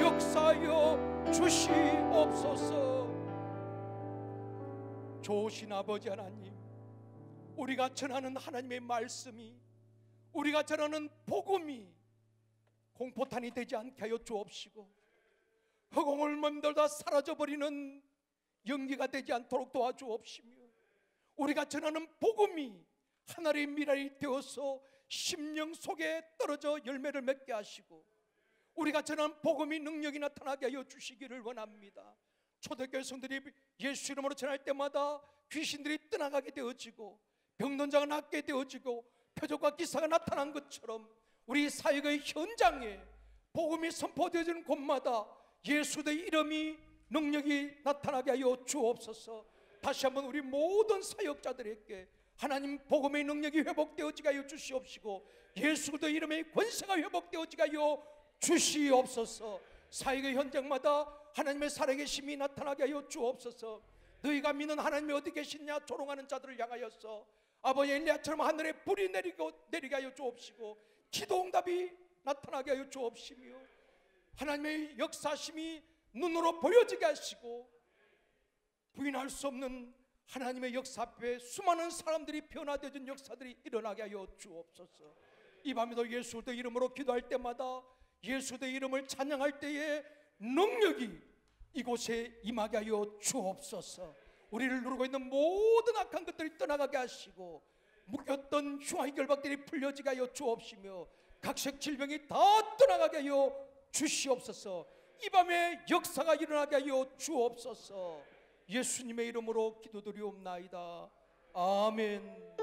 역사하여 주시옵소서. 좋으신 아버지 하나님 우리가 전하는 하나님의 말씀이 우리가 전하는 복음이 공포탄이 되지 않게 하여 주옵시고 허공을 맴돌다 사라져버리는 연기가 되지 않도록 도와주옵시며 우리가 전하는 복음이 하늘의 미랄이 되어서 심령 속에 떨어져 열매를 맺게 하시고 우리가 전한 복음의 능력이 나타나게 하여 주시기를 원합니다. 초대교회 성들이 예수 이름으로 전할 때마다 귀신들이 떠나가게 되어지고 병든 자가 낫게 되어지고 표적과 기사가 나타난 것처럼 우리 사역의 현장에 복음이 선포되어지는 곳마다 예수의 이름이 능력이 나타나게 하여 주옵소서. 다시 한번 우리 모든 사역자들에게 하나님 복음의 능력이 회복되어지게 하여 주시옵시고 예수 그리스도의 이름의 권세가 회복되어지게 하여 주시옵소서. 사역의 현장마다 하나님의 살아계심이 나타나게 하여 주옵소서. 너희가 믿는 하나님이 어디 계시냐 조롱하는 자들을 향하여서 아버지 엘리야처럼 하늘에 불이 내리게 하여 주옵시고 기도 응답이 나타나게 하여 주옵시며 하나님의 역사심이 눈으로 보여지게 하시고 부인할 수 없는 하나님의 역사 앞에 수많은 사람들이 변화되어진 역사들이 일어나게 하여 주옵소서. 이 밤에도 예수 그리스도의 이름으로 기도할 때마다 예수 그리스도의 이름을 찬양할 때에 능력이 이곳에 임하게 하여 주옵소서. 우리를 누르고 있는 모든 악한 것들이 떠나가게 하시고 묶였던 흉악의 결박들이 풀려지게 하여 주옵시며 각색 질병이 다 떠나가게 하여 주시옵소서. 이 밤에 역사가 일어나게 하여 주옵소서. 예수님의 이름으로 기도드리옵나이다. 아멘.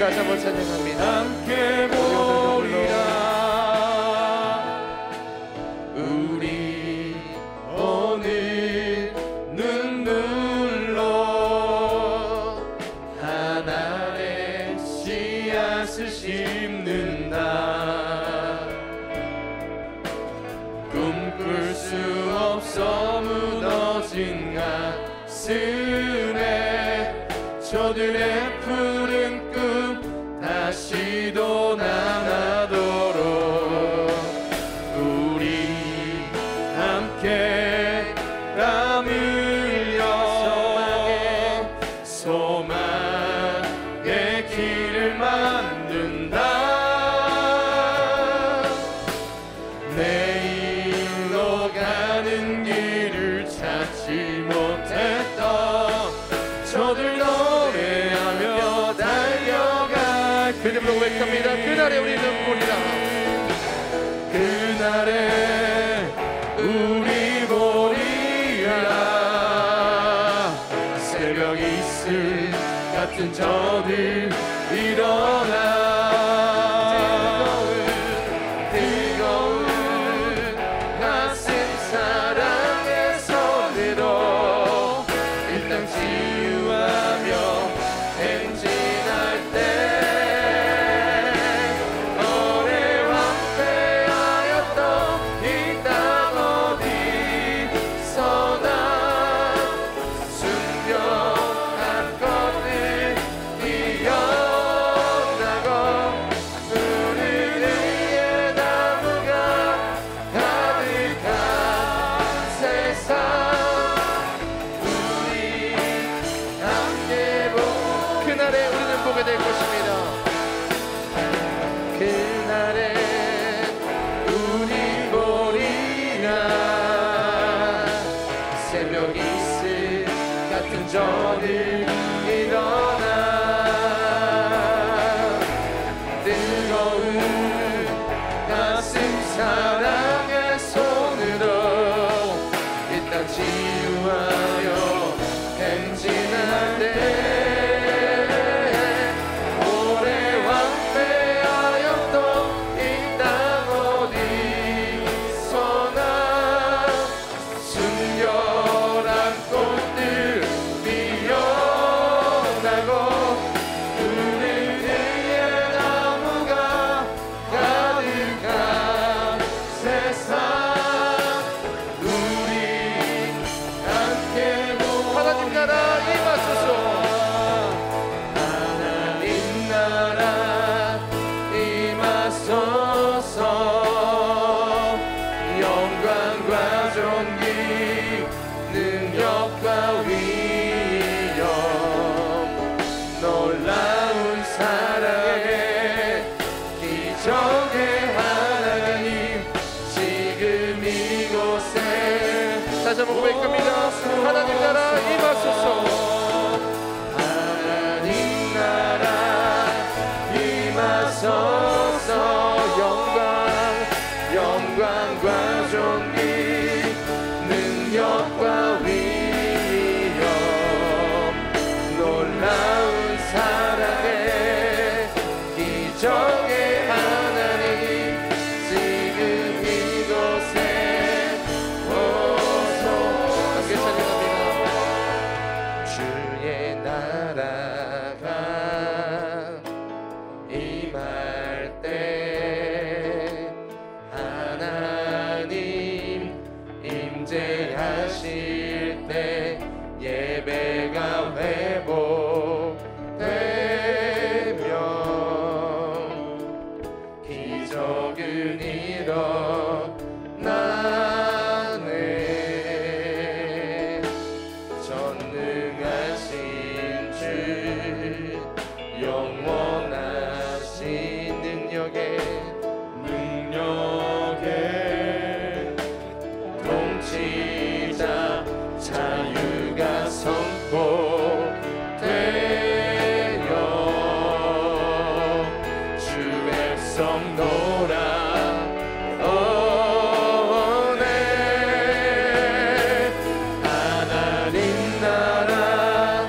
다시 한번 찬양합니다. 함께 보리라. 우리 오늘 눈물로 하나의 씨앗을 심는다. 꿈꿀 수 없어 무너진 가슴에 저들의 푸른 꿈 다시도 나나도록 우리 함께 땀 흘려 소망의 길을 만든다. 내일로 가는 길을 찾지 못했던 저들 노래하며 달려갈 그 이름으로 고백합니다. 그날에 우리는 보리라. 그날에 우리 보리라. 새벽 이슬 같은 저들 일어나. 뜨거운 가슴 사랑의 손으로 이 땅 치유하며 영광과 존귀 능력과 위엄 놀라운 사랑의 기적의 하나님 지금 이곳에 오소. 함께 찬양합니다. 주의 나라가 임할 때 하나님 임재하실 때 예배가 회복되며 기적은 일어나네. 전능하신 주 영원하신 능력에 통치자 자유가 선포되어 주 백성 돌아오네. 하나님 나라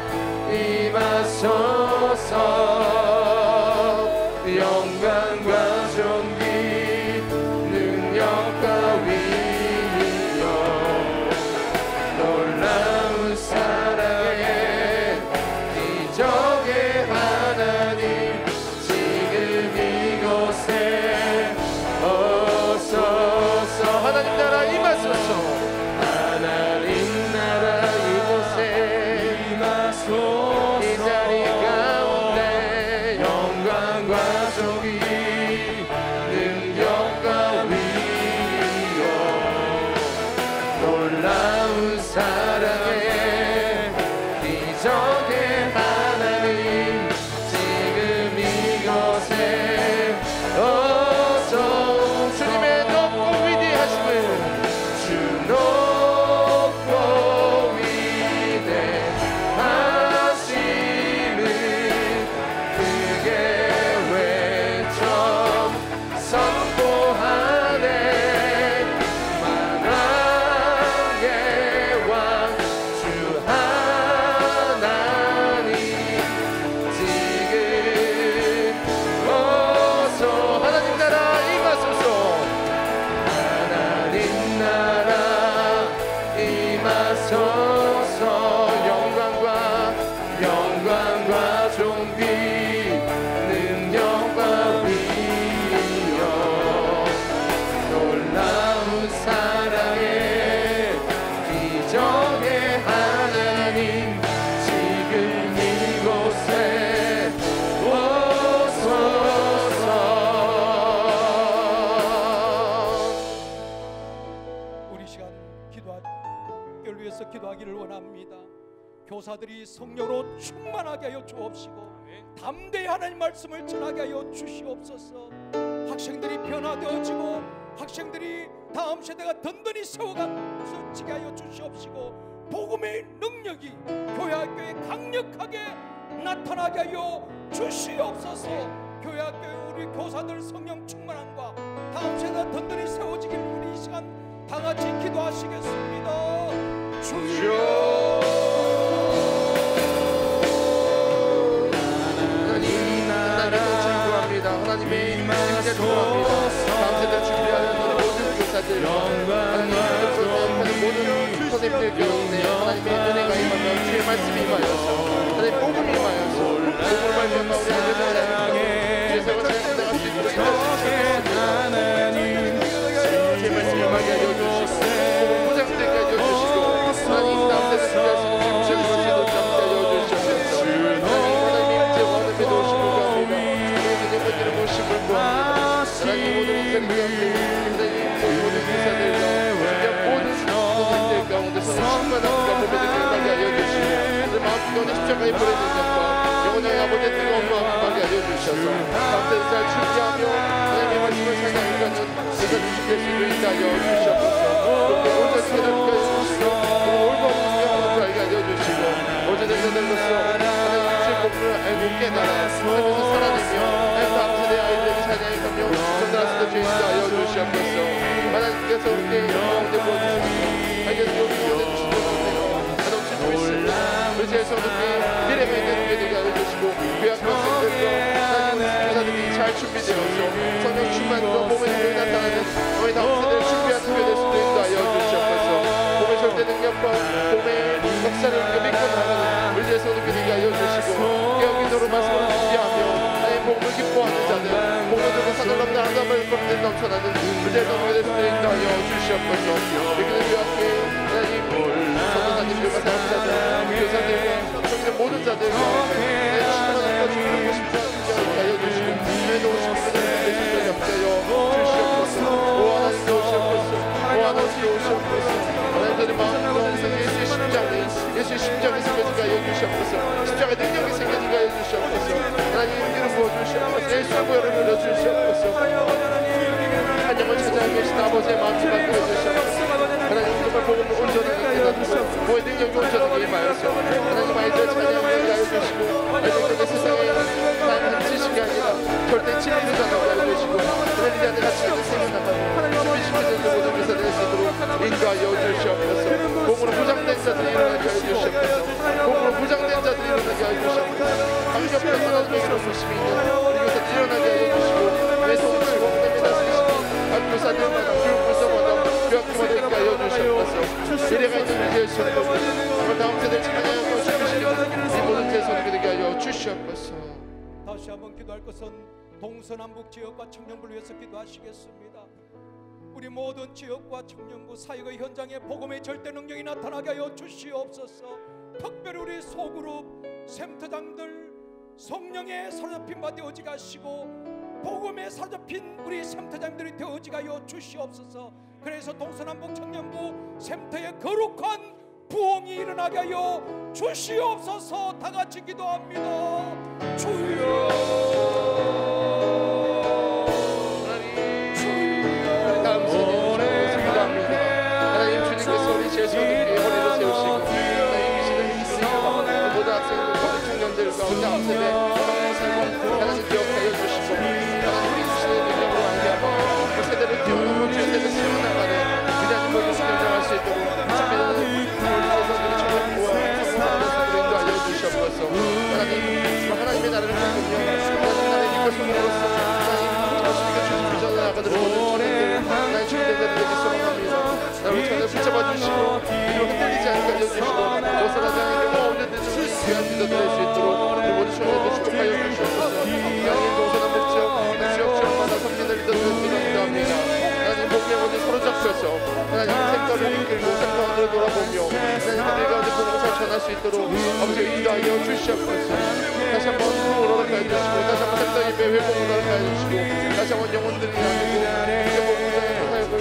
임하소서. 영광과 존귀 능력과 위엄 놀라운 사랑의 기적의 하나님 지금 이곳에 오소서. 하나님 나라 임하소서. 하나님 나라 이곳에 임하소서. 이 자리 가운데 영광과 존귀 능력과 위엄 놀라운 사랑의 기적의 하나님 지금 이곳에 오소. 주님의 높고 위대하심을 주 높고 위대하심을 크게 외쳐 선포하네. 만왕의 왕 주 하나님 지금 오소. 하나님 나라 임하소서. 하나님 나라 임하소서. 영광과 존귀 능력과 위엄 놀라운 사랑의 기적의 하나님 지금 이곳에 오소서. 우리 시간 교회를 위해서 기도하기를 원합니다. 교사들이 성령으로 충만하게 하여 주옵시고 담대히 하나님 말씀을 전하게 하여 주시옵소서. 학생들이 변화되어지고 학생들이 다음 세대가 든든히 세워가지게 하여 주시옵시고 복음의 능력이 교회 학교에 강력하게 나타나게 하여 주시옵소서. 교회 학교에 우리 교사들 성령 충만함과 다음 세대가 든든히 세워지길 우리 이 시간 다 같이 기도하시겠습니다. 주여 하나님의 임재 구합니다. 다음 세대 준비하는 모든 교사들 하나님의 모든 선생님들 가운데 하나님의 은혜가 임하며 주의 말씀이 임하여서 하나님의 복음이 임하여서 복음을 발견하고 우리 하나님 주의 세월 사역자가 수 있도록 하나님 주의 말씀이 임하게 하여 주시고 포장되게 하여 주시고 하나님 다음 세대 준비하시는 최고 시도 잠시 하여 주시옵소서. 하나님 임재 원을 믿으시고 모심을 구합니다. 하나님 모든 목사님들 모든 기사들과 모든 선생님들 가운데 충만한 몸에 들어가게 하여 주시고 오늘 마음 뜨거운 십자가에 보내는 것과 영원한 아버지의 뜨거운 마음 임하게 하여 주셔서 감사를 잘 준비하며 하나님의 말씀을 살아가는 제가 주시게 수 있게 하여 주시옵소서. 그렇게 온전히 해주시고 올바른 생각을 알게 하여 주시고 어제는 세대로서 하나님 주의 복음을 알고 깨달아 하나님께서 살아내며 다음 세대 아이들에게 찬양하며 전달하시는 주의 인도하여 주시옵소서. 하나님 되어서 성령 충만과 몸의 능력이 나타나는 너희 다음 세대를 준비한 교회 될 수도 인도하여 주시옵소서. 몸의 절대 능력과 몸의 역사를 믿고 나가는 우리의 성도께 되게 하여 주시고 깨어기도로 말씀을 준비하며 나의 복음을 기뻐하는 자들 복음을 들고 사달랍다 하나님을 거듭내 넘쳐나는 우리의 성도께 될 수도 인도하여 주시옵소서. 우리는 위하께 하나님 전도사님들과 사역자들 교사들과 성인의 모든 자들과 내 신앙과 주님을 싶어하는 자들을 하여 주시고 내 도우시고 내 신을 역사여 주시옵소서. 오 하나님 도우시옵소서. 오 하나님 도우시옵소서. 하나님들의 마음과 예수의 심장이 예수의 심장이 생겨지게 하여 주시옵소서. 십자가의 능력이 생겨지게 하여 주시옵소서. 하나님 이름 부어주시옵소서. 예수의 보혈을 흘려주시옵소서. 한 영을 찾아야 계신 아버지의 마음을 받게 해주시옵소서. 하나님 정말 복음을 온전하게 깨닫고 보의 능력이 온전하게 임하여서 하나님 아이들의 찬양을 하여 주시고 아이들의 세상에 다양한 지식이 아니라 절대 진리를 전하게 하여 주시고 하나님 안에 같이 있는 생명나가고 준비시키는 모든 교사들을 쓰도록 인도하여 주시옵소서. 복음으로 부장된 자들이 일어나게 하여 주시옵소서. 복음으로 부장된 자들이 일어나게 하여 주시옵소서. 강력한 하나님의 이름 부심이 있는 우리 교사들이 일어나게 하여 주시고 내 손을 원하며 다스리시고 교사들마다 교육부서마다 교학교마다 있게 하여 주시옵소서. 미래가 있는 우리의 손으로 다음 세대를 찬양하고 준비시키는 이 모든 제 손을 되게 하여 주시옵소서. 다시 한번 기도할 것은 동서남북 지역과 청년부를 위해서 기도하시겠습니다. 우리 모든 지역과 청년부 사역의 현장에 복음의 절대 능력이 나타나게 하여 주시옵소서. 특별히 우리 소그룹 샘터장들 성령의 사로잡힌 바 되어지게 하시고 복음에 사로잡힌 우리 샘터장들이 되어지게 하여 주시옵소서. 그래서 동서남북 청년부 샘터의 거룩한 부흥이 일어나게 하여 주시옵소서. 다 같이 기도합니다. 주여 다음 세대를 기도합니다. 하나님 주님께서 우리 제 손을 허리로 세우시고 하나님 계시는 모든 학생들 청년들 가운데 다음 세대 하나님 기억하여 주시고 하나님 주시는 능력으로 말미암아 그 세대를 기억하고 주의 세대를 세워나가는 위대한 복음을 경험할 수 있도록 준비되는 우리 청년부와 성공하는 것을 인도하여 주시옵소서. 하나님의 나라를 바꾸며 하나님 나라의 빛과 소금으로서 하나님 자신에게 주신 비전을 나가도록 모든 청년들 하나님 주님들에게 소망합니다. 나를 전에 붙잡아 주시고 이리로 흔들리지 않게 해주시고 벗어나지 않게 언제든지 귀한 믿어드릴 수 있도록 우리 모든 청년들 축복하여 주시옵소서. 양인 동서남북 지역마다 섬기는 리더들을 기도합니다. 하나님 복의 원이 사로잡혀서 하나님 생각을 이끌고 생각을 돌아보며 하나님 하늘 가운데 복음을 전할 수 있도록 아버지 인도하여 주시옵소서. 다시 한번 부흥을 허락하여 주시고 다시 한번 생각 예배 회복을 허락하여 주시고 다시 한번 영혼들이 아니고 이제 복음의 사역을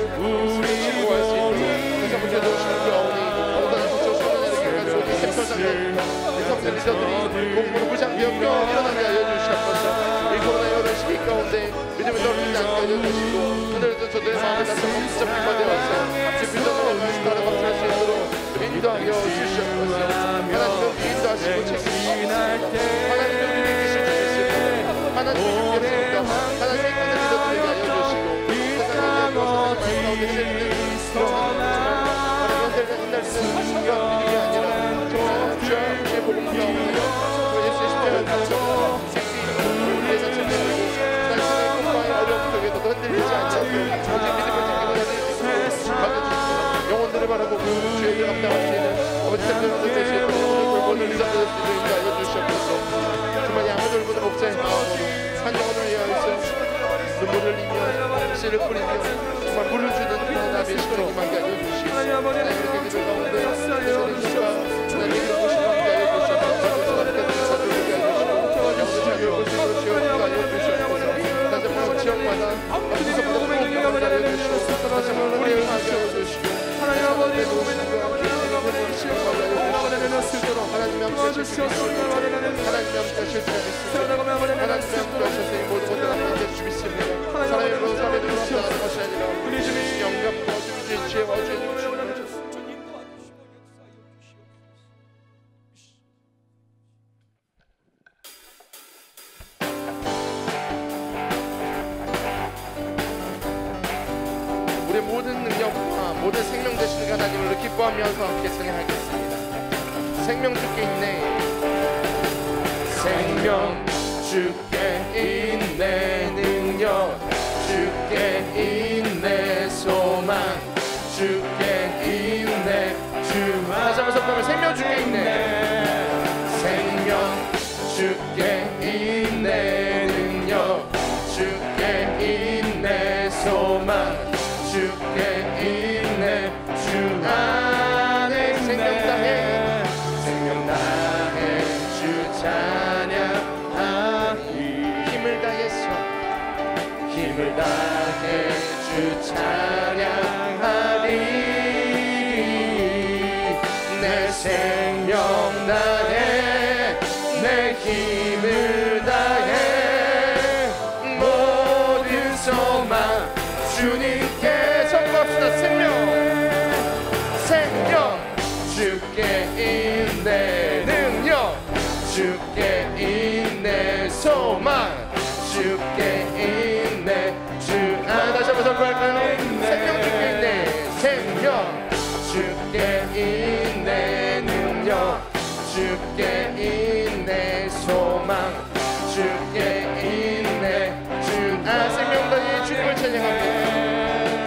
즐거워할 수 있도록 다시 한번 되도록시는 가오니 어떤 부처 소년에게 가지고 이 샘터장들 이 섬들 리더들이 복음으로 부장되었며 일어나게 하여 주시옵소서. 이 코로나 여러 시기 가운데 믿음을 떨어지지 않게 하여 주시고 하늘에서 저들의 마음을 다시 한번 붙잡힌 바 되어서 제 비전으로 나를 박살할 수 있도록 인도하여 주시옵소서. 하나님은 인도하시고 책임지시고 하나님은 우리에게 계실 줄 믿습니다. 하나님의 준비했습니다. 하나님의 꿈을 믿어드리게 하여 주시고 세상의 가운데 세우는 하나님의 신기한 일이 아니라 정말 주의 복음 가운데 예수의 십자가를 갇혀서 우리의 자체를 내고 자신의 꿈과의 어려움 속에서도 흔들리지 않고 오직 믿음을 지키고 받아주시고 영혼들을 바라보고 주의 일 감당할 수 있는 아버지 샘들어도 될 수 있도록 모든 리더들 수 있도록 인도하여 주시옵소서. 정말 양을 돌보는 목자의 마음으로 한 영혼을 위하여서 눈물을 흘리며 씨를 뿌리며 정말 물을 주는 하나님의 시간이 임하게 하여 주시고 하나님의 기도 가운데 세상의 하나님의 기도를 함께 하여 주시옵소서. 다시 한번 지역마다 구석구석 복음을 하여 주시고 다시 한번 우리를 하게 하여 주시고 하나님 아버지의 도우심과 시험을 하여 주시고 하나님의 함께 하실 수 있습니다. 하나님의 함께 하실 수 있습니다. 하나님의 함께 하셔서 이 모든 것들을 함께 해주시고 있습니다. 사람의 모든 사람의 눈을 감당하는 것이 아니라 우리 주님의 영감과 주님의 지혜와 주님의 주님을 우리의 모든 능력과 모든 생명 되시는 하나님을 기뻐하면서 함께 찬양하겠습니다. 생명 주께 있네 생명 주께 있네 능력 주께 있네 생명 주께 있네 능력 주께 있네 소망 주께 있네 주 안에 생명 다해 주 찬양하리 힘을 다해 주 찬양하리 내 생명 다해 내 힘을 다해 모든 소망 주님께 선포합시다 생명 주께 있네 능력 주께 있네 소망 주께 있네 다시 한번 선포할까요? 생명 주께 있네 생명 주께 있네 능력 주께 있네 소망 주께 있네 생명 다해 주님을 찬양합니다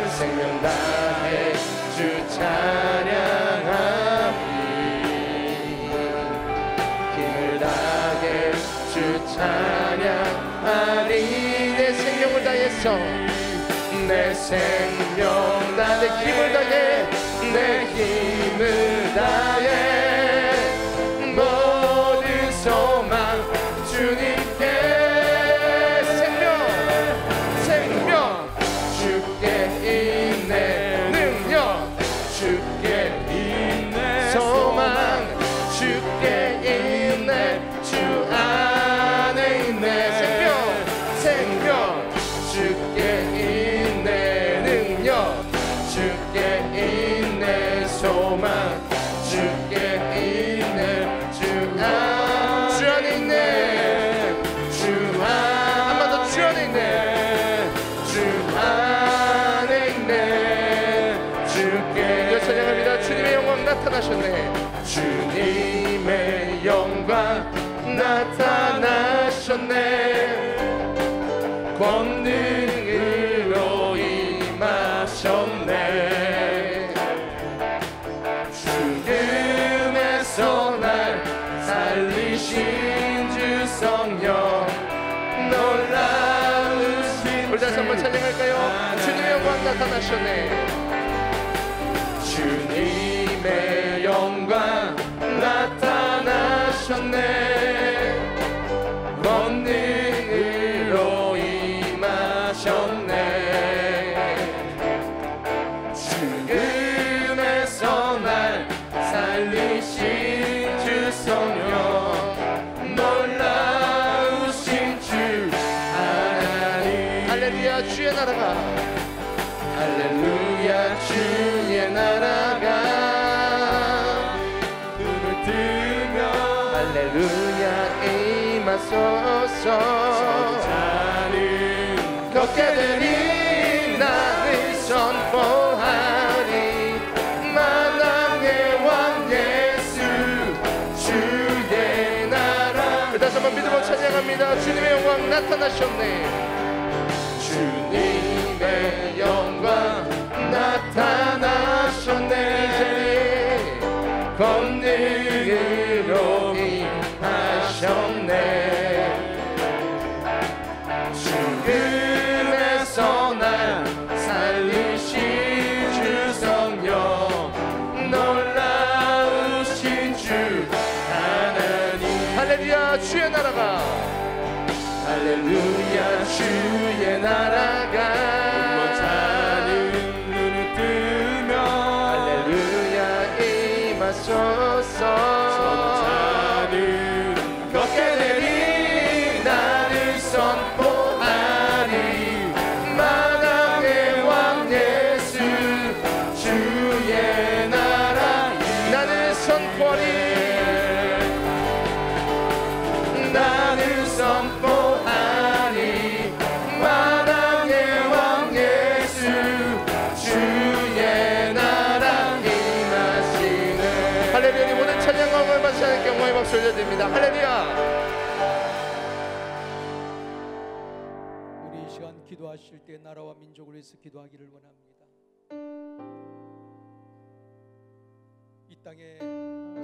생명 다해 주 찬양하리 힘을 다해 주 찬양하리 내 생명을 다해서 내 생명 다해 힘을 다해 내 힘을 다해 모든 소망 주님께 생명 주께 있네 능력 주께 있네 소망 주께 있네 주 안에 있네 생명 주께 있네 능력 주께 있네 소망 주께 있네 주 안에 있네 한번 더 주 안에 있네 주 안에 있네 주께 찬양합니다 주님의 영광 나타나셨네 주님의 영광 나타나셨네 권능으로 임하셨네 죽음에서 날 살리신 주 성령 놀라우신 우리 다시 한번 찬양할까요? 주님의 영광 나타나셨네 주님의 영광 나타나셨네 권능으로 임하셨네 죽음에서 날 살리신 주 성령 놀라우신 주 하나님 할렐루야 주의 나라가 할렐루야 주의 나라가 눈을 뜨며 할렐루야 임하소서 걷게 되리 나를 선포하리 만왕의 왕 예수 주의 나라 다시 한번 믿음으로 찬양합니다 주님의 영광 나타나셨네 주님의 영광 나타나셨네 권능으로 임하셨네 죽음에서 날 살리신 주 성령 놀라우신 주 하나님 할렐루야 주의 나라가 할렐루야 주의 나라가 눈을 뜨며 할렐루야 임하소서 걷게 되리 나를 선포하리 만왕의 왕 예수 주의 나라 나를 선포하리 나를 선포하리 만왕의 왕 예수 주의 나라 임하시네 할렐루야 모든 찬양과 받으시 하나님께 영광의 박수 올려드립니다 할렐루야 우리 이 시간 기도하실 때 나라와 민족을 위해서 기도하기를 원합니다. 이 땅에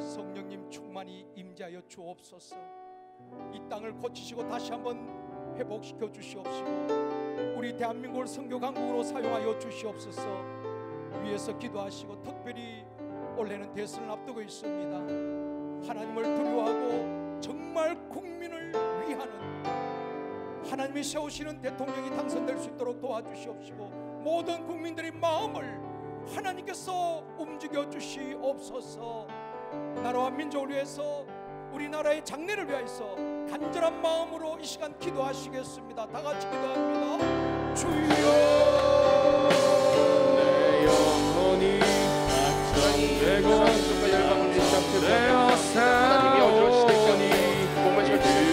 성령님 충만히 임재하여 주옵소서. 이 땅을 고치시고 다시 한번 회복시켜 주시옵시고 우리 대한민국을 선교 강국으로 사용하여 주시옵소서. 위에서 기도하시고 특별히 올해는 대선을 앞두고 있습니다. 하나님을 두려워하고 정말 국민을 위하는 하나님이 세우시는 대통령이 당선될 수 있도록 도와주시옵시고 모든 국민들의 마음을 하나님께서 움직여 주시옵소서. 나라와 민족을 위해서 우리나라의 장래를 위하여서 간절한 마음으로 이 시간 기도하시겠습니다. 다 같이 기도합니다. 주여 내 영혼이 악정되고 하나님이 어두러시니까 몸을 절대로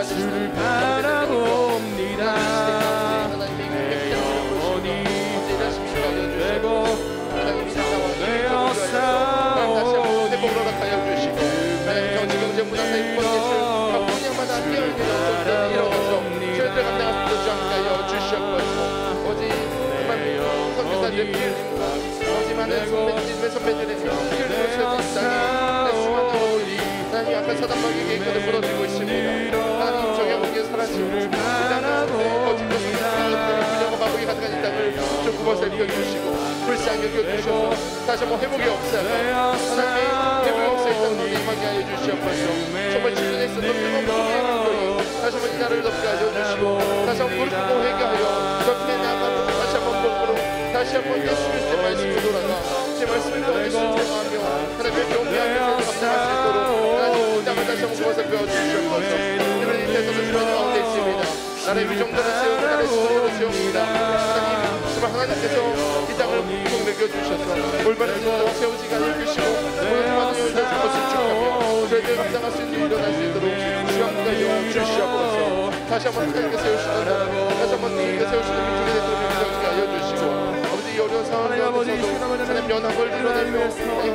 주를 바라봅니다. 내 영혼이 악정되고 되어 싸우니 회복으로 나타여 주시고 정치 경제 문화사 인권 예술 각 분야마다 뛰어있는 영성들이 일어나서 저희들 감당할 수 있도록 하여 주시옵소서. 오직 정말 선교사들 길 오직 많은 선배들의 길을 모셔주시다니 내 수많은 어울리 하나님 앞에 사단마귀의 계획들을 무너지고 있습니다. 하나님 정의하고 사라지고 이 땅은 거짓과 선교사들이 분야고 마법이 가득한 이 땅을 좀 굽어서 일겨주시고 불쌍히 여겨주셔서 다시 한번 회복의 역사가 하나님의 회복의 역사에 땅을 임하게 하여 주시옵소서. 정말 지존에 있었던 뜨거운 불의의 다시 한번 이 나라를 덮게 하여 주시고 다시 한번 무릎 꿇고 회개하여 덮게 나아가고 다시 한번 복으로 다시 한번 예수 그리스도의 말씀으로 돌아가 제 말씀을 너희 순종하며 하나님의 경배하며 감당할 수 있도록 하나님 이 땅을 다시 한번 구워서 배워주시옵소서. 이번에 이 대선을 주변 가운데 있습니다. 나라의 위정자를 세우고 나라의 지도자를 세웁니다. 하나님 정말 하나님께서 이 땅을 꼭 먹여주셔서 올바른 지도자를 세우지가 않으시고 모든 많은 영혼들 잘못을 축하며 저희들 감당할 수 있는 일이 일어날 수 있도록 주함과 주시옵소서. 다시 한번 하나님께 세우시는 다시 한번 하나님께 세우시는 민족의 대통령을 세우게 하여 주시고 아버지 이 어려운 상황 가운데서도 하나님 연합을 이뤄내며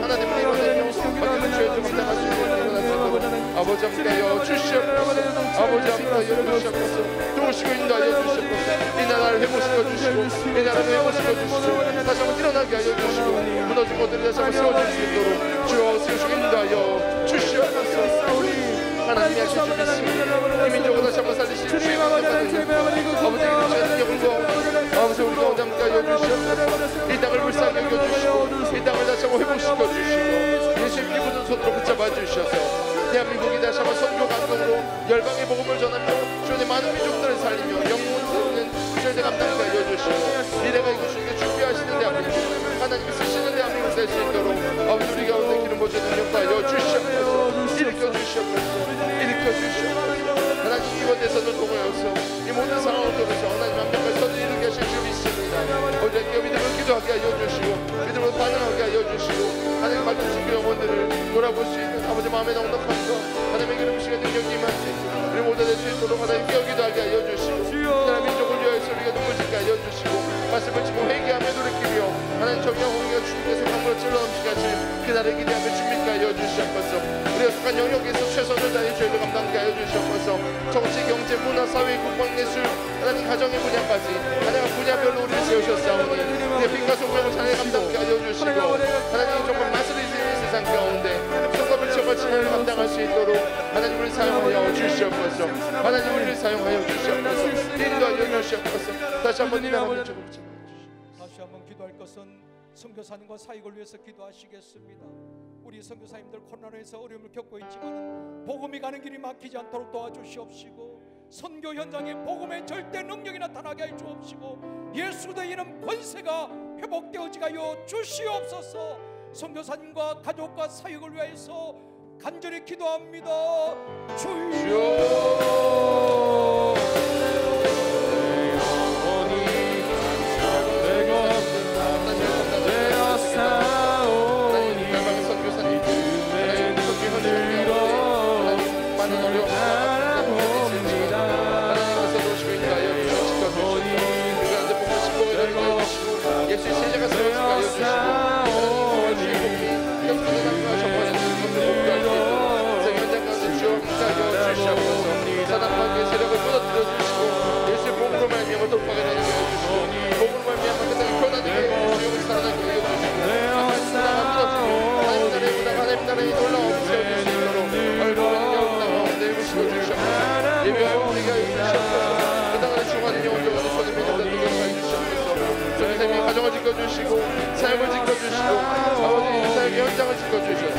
하나님을 이뤄내며 받는 죄를 감당할 수 있는 일이 일어날 수 있도록 아버지 함께하여 주시옵소서. 아버지 함께하여 주시옵소서. 도우시고 인도하여 주시옵소서. 이 나라를 회복시켜 주시고 이 나라를 회복시켜 주시고 다시 한번 일어나게 하여 주시고 무너진 것들이 다시 한번 세워질 수 있도록 주여 세우시고 인도하여 주시옵소서. 하나님이 하실 줄 믿습니다. 이 민족을 다시 한번 살리실 주의 감사드립니다. 아버지 이루시는 영광 아버지 우리 가운데 함께하여 주시옵소서. 이 땅을 불쌍히 여겨주시고 이 땅을 다시 한번 회복시켜 주시고 예수의 피 묻은 손으로 붙잡아 주셔서 대한민국이 다시 한번 선교 강동으로 열방의 복음을 전하며 주의 많은 민족들을 살리며 영혼을 세우는 주의 감당을 하여 주시고 미래가 이곳을 준비하시는 대한민국 하나님이 쓰시는 대한민국 될 수 있도록 아버지 우리 가운데 기름 부어주는 능력하여 주시옵소서. 일으켜 주시옵소서. 일으켜 주시옵소서. 하나님 이번 대선을 통하여서 이 모든 상황을 통해서 하나님 완벽한 선을 이루게 하실 줄 믿습니다. 어제 믿음을 기도하게 하여 주시고 믿음을 반응하게 하여 주시고 하나님 받은 신교 영혼들을 돌아볼 수 있는 아버지 마음의 넉넉함과 하나님의 기름부심의 능력이 임하시 우리 모두 될 수 있도록 하나님 기도하게 하여 주시고 하나님 민족을 위하여서 우리가 눈물 짓게 하여 주시고 말씀을 치고 회개하며 돌이키며 하나님 정의와 공의가 주님께서 강물을 찔러 넘치게 하실 그날을 기대하며 준비케 하여 주시옵소서. 우리가 속한 영역에서 최선을 다해 죄를 감당케 하여 주시옵소서. 정치, 경제, 문화, 사회, 국방, 예술 하나님 가정의 분야까지 하나님 분야별로 우리를 세우셨사오니 우리의 빛과 소명을 잘 감당케 하여 주시고 하나님 정말 맛을 있는 세상 가운데 성법을 처벌치는 감당할 수 있도록 하나님 우리를 사용하여 주시옵소서. 하나님 우리를 사용하여 주시옵소서. 인도하여 주시옵소서. 다시 한번 이나라를 주옵소서. 다시 한번 기도할 것은 선교사님과 사역을 위해서 기도하시겠습니다. 우리 선교사님들 코로나로 해서 어려움을 겪고 있지만 복음이 가는 길이 막히지 않도록 도와주시옵시고 선교 현장에 복음의 절대 능력이 나타나게 해 주옵시고 예수의 이름 권세가 회복되어지게 하여 주시옵소서. 선교사님과 가족과 사역을 위해서 간절히 기도합니다. 주여 예수의 세자가 세워지게 하여 주시고 현장 가운데 주여 함께하여 주시옵소서. 사단마귀의 세력을 무너뜨려 주시고 예수의 복음으로 말미암아 돌파가 되게 하여 주시고 복음으로 말미암아 세상이 변화되게 하여 주시고 살아나게 하여 주시고 하나님이 가정을 지켜주시고 사역을 지켜주시고 아버지 사역의 현장을 지켜주셔서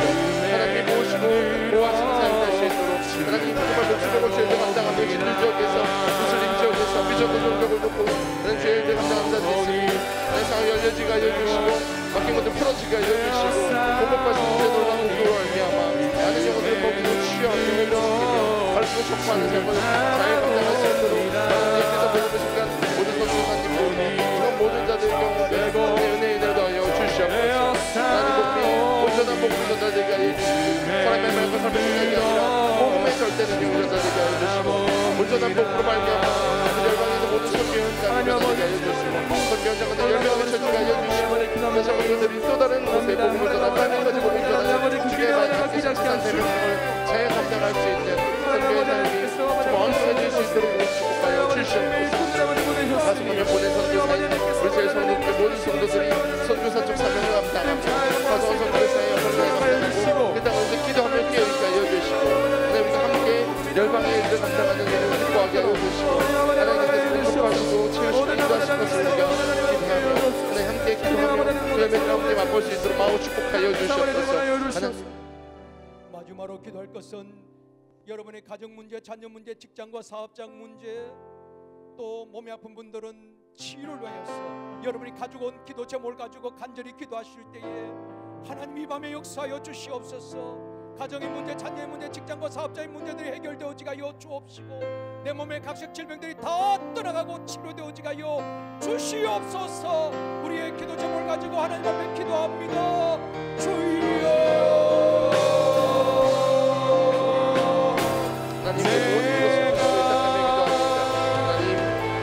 하나님이 모시고 모아서 사역할 수 있도록 하나님 정말 목숨으로 죄를 감당하며 신들 지역에서 무슬림 지역에서 비전도 공격을 놓고 하나님 죄를 감당하는 자들이 있습니다. 하나님 상을 열려지게 알려주시고 막힌 것들 풀어지게 알려주시고 공격받은 문제도 공격을 알미하마 많은 영혼들을 먹이고 치유하며 회복시키며 말씀을 촉구하는 삶을 잘 감당할 수 있도록 하나님께서 모든 순간 모든 선교사님들 이런 모든 자들의 경우에 은혜의 은혜를 더하여 주시옵소서. 하나님 복이 온전한 복음을 전달되게 하여 주시고 사람의 말과 삶을 전하게 아니라 복음의 절대는 영을 전달되게 하여 주시고 온전한 복음으로 말미암아 열방에 있는 모든 선교 현장을 전달되게 하여 주시고 선교 현장은 열명의 처치가 하여 주시고 그래서 우리들이 또 다른 곳에 복음을 전하고 하나님까지 복음을 전하는 주의 말씀 세상 대명령을 잘 감당할 수 있는 선교의 삶이 정말 완성해질 수 있도록 축복하여 주시옵소서. 가슴하며 보낸 선교사님 우리 제일 성도들 모든 성도들이 선교사적 사명을 감당하며 가서온 선교사의 역할을 감당하고 이 땅에서 기도하며 깨어있게 하여 주시고 하나님과 함께 열방의 일을 감당하는 일을 기뻐하게 하여 주시고 하나님께서 공급하시고 채우시고 인도하실 것을 우리가 기도하며 하나님 함께 기도하며 예배를 함께 맛볼 수 있도록 마음을 축복하여 주시옵소서. 마지막으로 기도할 것은 여러분의 가정 문제, 자녀 문제, 직장과 사업장 문제, 또 몸이 아픈 분들은 치유를 위하여서 여러분이 가지고 온 기도 제목을 가지고 간절히 기도하실 때에 하나님 이 밤에 역사하여 주시옵소서. 가정의 문제, 자녀의 문제, 직장과 사업자의 문제들이 해결되어지게 하여 주옵시고 내 몸의 각색 질병들이 다 떠나가고 치료되어지게 하여 주시옵소서. 우리의 기도 제목을 가지고 하나님 앞에 기도합니다. 주여 하나님의 모든 것을 부탁하며 기도합니다. 하나님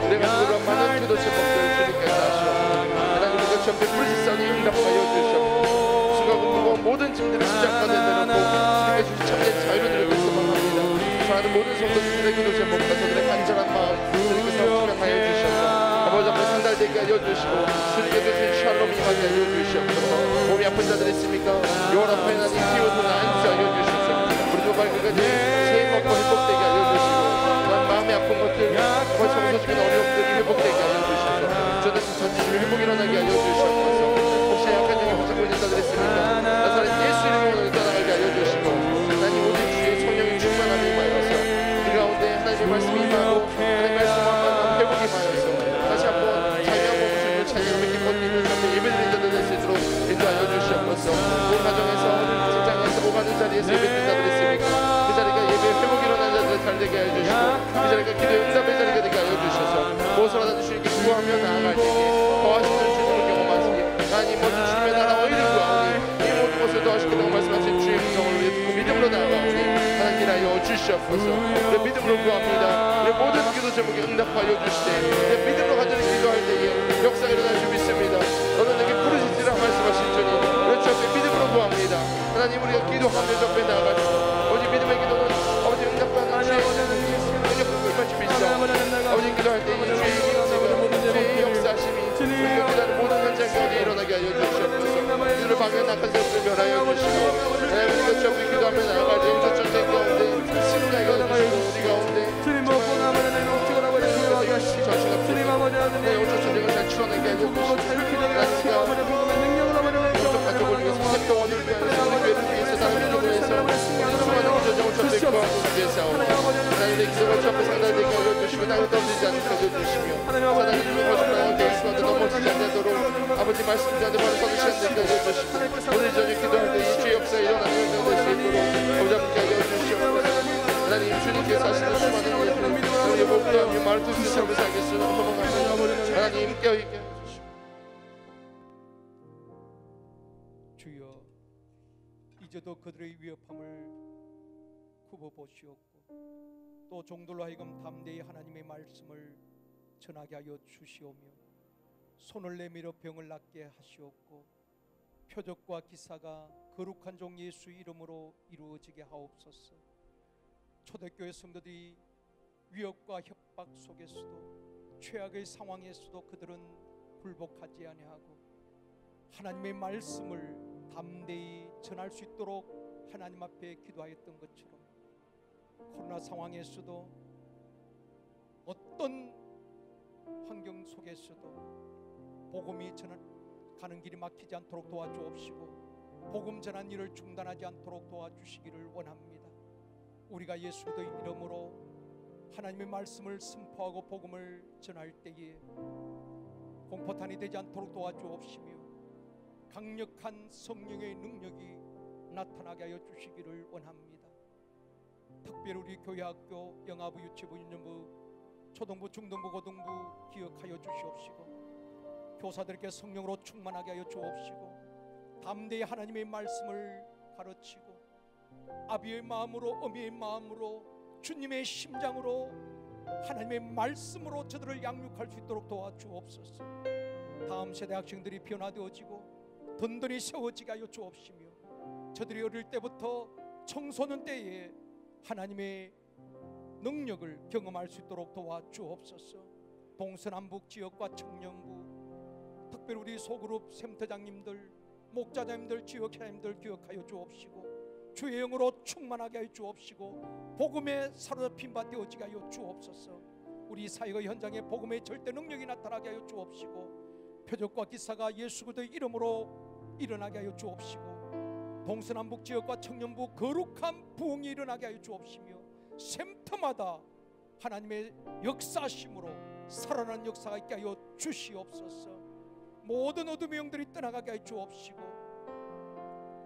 내가 그런 많은 기도 제목들 주님께서 하시옵소서. 하나님 그 전부 불시성이 응답하여 주시옵소서. 수고하고 무거운 모든 짐들을 시작과 내려놓고 주님께 주신 참된 자유를 드리고 소망합니다. 사랑하는 모든 성도들의 기도 제목과 저들의 간절한 마음 주님께서 투명하여 주셔서 아버지 앞에 상달되게 하여 주시고 주님께 주신 샬롬이 임하게 하여 주시옵소서. 몸이 아픈 자들 있습니까? 요한 앞에 하나님 기운을 안수하여 주셔서 우리 두 발끝까지 새 먹고 회복되게 하여 주시고 난 마음의 아픈 것들 청소적인 어려움들이 회복되게 하여 주셔서 저는 전진을 회복 일어나게 하여 주시옵소서. 혹시 약한 영에 고생고 있는 자들 있습니까? 나사렛 예수 이름으로 떠나가게 하여 주시고 하나님 오직 주의 성령이 충만함이 임하여서 그 가운데 하나님의 말씀이 임하고 하나님의 말씀과 회복이 임하여서 다시 한번 자유한 몸을 찬양하며 기뻐드리는 삶의 예배드리는 자들 될 수 있도록 인도하여 주시옵소서. 그 가정에서 직장에서 오가는 자리에서 예배드리는 자들 있습니까? 그 자리가 예배 회복이 일어나는 자들 잘 되게 하여 주시고 그 자리가 기도의 응답의 자리가 되게 하여 주셔서 무엇을 하나 주님께 구하며 나아갈 때에 더하시는 주님을 경험하시기 하나님 먼저 주님의 나라 의를 구하오니 이 모든 것을 더하시겠다고 말씀하신 주의 음성을 우리 듣고 믿음으로 나아가오니 하나님 하여 주시옵소서. 우리 믿음으로 구합니다. 우리 모든 기도 제목에 응답하여 주시되 내 믿음으로 간절히 기도할 때에 역사가 일어날 줄 믿습니다. 너는 내게 부르짖으라 말씀하신 주님 우리 주 앞에 믿음으로 구합니다. 하나님 우리가 기도하며 주 앞에 나아갈 때 아버지 믿음의 기도는 아버지 응답받는 주의 능력 불만 주시옵소서. 아버지 기도할 때 주의 힘쓰고 주의 역사하심이 우리가 기도하는 모든 현장 가운데 일어나게 하여 주시옵소서. 이들을 방해 낙한 세력을 멸하여 주시고 하나님 우리가 주 앞에 기도하며 나아갈 때 전쟁 가운데 승리하게 하여 주시고 우리 가운데 전시가 내 영적 전쟁을 잘 치러내게 하여 주시고 하나님과 영적 가족을 위해서 생명원을 위해서 우리 교회를 위해서 나는 민족을 위해서 수많은 전쟁을 전쟁과 위해서 하나님의 기도가 주 앞에 상달되게 하여 주시고 땅을 떨어지지 않게 하여 주시며 하나님의 거짓말을 계획수마다 넘어지지 않도록 아버지 말씀자들 바로 서는 시간 되게 하여 주시고 오늘 저녁 기도할 때 이 주의 역사에 일어나는 현장 될 수 있도록 아버지 함께 하여 주시옵소서. 하나님 주님께서 하시는 수많은 일들 우리의 목도하며 말을 듣는 삶을 살게 쓰는 소망합니다. 하나님 깨어있게 주여 이제도 그들의 위협함을 굽어보시옵고 또 종들로 하여금 담대히 하나님의 말씀을 전하게 하여 주시오며 손을 내밀어 병을 낫게 하시옵고 표적과 기사가 거룩한 종 예수 이름으로 이루어지게 하옵소서. 초대교회 성도들이 위협과 협박 속에서도 최악의 상황에서도 그들은 굴복하지 아니하고 하나님의 말씀을 담대히 전할 수 있도록 하나님 앞에 기도하였던 것처럼 코로나 상황에서도 어떤 환경 속에서도 복음이 가는 길이 막히지 않도록 도와주옵시고 복음 전한 일을 중단하지 않도록 도와주시기를 원합니다. 우리가 예수 그리스도의 이름으로 하나님의 말씀을 선포하고 복음을 전할 때에 공포탄이 되지 않도록 도와주옵시며 강력한 성령의 능력이 나타나게 하여 주시기를 원합니다. 특별히 우리 교회학교, 영아부, 유치부, 유년부, 초등부, 중등부, 고등부 기억하여 주시옵시고 교사들에게 성령으로 충만하게 하여 주옵시고 담대히 하나님의 말씀을 가르치고 아비의 마음으로 어미의 마음으로 주님의 심장으로 하나님의 말씀으로 저들을 양육할 수 있도록 도와주옵소서. 다음 세대 학생들이 변화되어지고 든든히 세워지게 하여 주옵시며 저들이 어릴 때부터 청소년 때에 하나님의 능력을 경험할 수 있도록 도와주옵소서. 동서남북 지역과 청년부, 특별히 우리 소그룹 센터장님들, 목자장님들, 지역회장님들 기억하여 주옵시고 주의 영으로 충만하게 하여 주옵시고 복음에 사로잡힌 바 되어지게 하여 주옵소서. 우리 사역의 현장에 복음의 절대 능력이 나타나게 하여 주옵시고 표적과 기사가 예수 그리스도의 이름으로 일어나게 하여 주옵시고 동서남북 지역과 청년부 거룩한 부흥이 일어나게 하여 주옵시며 샘터마다 하나님의 역사심으로 살아나는 역사가 있게 하여 주시옵소서. 모든 어둠의 영들이 떠나가게 하여 주옵시고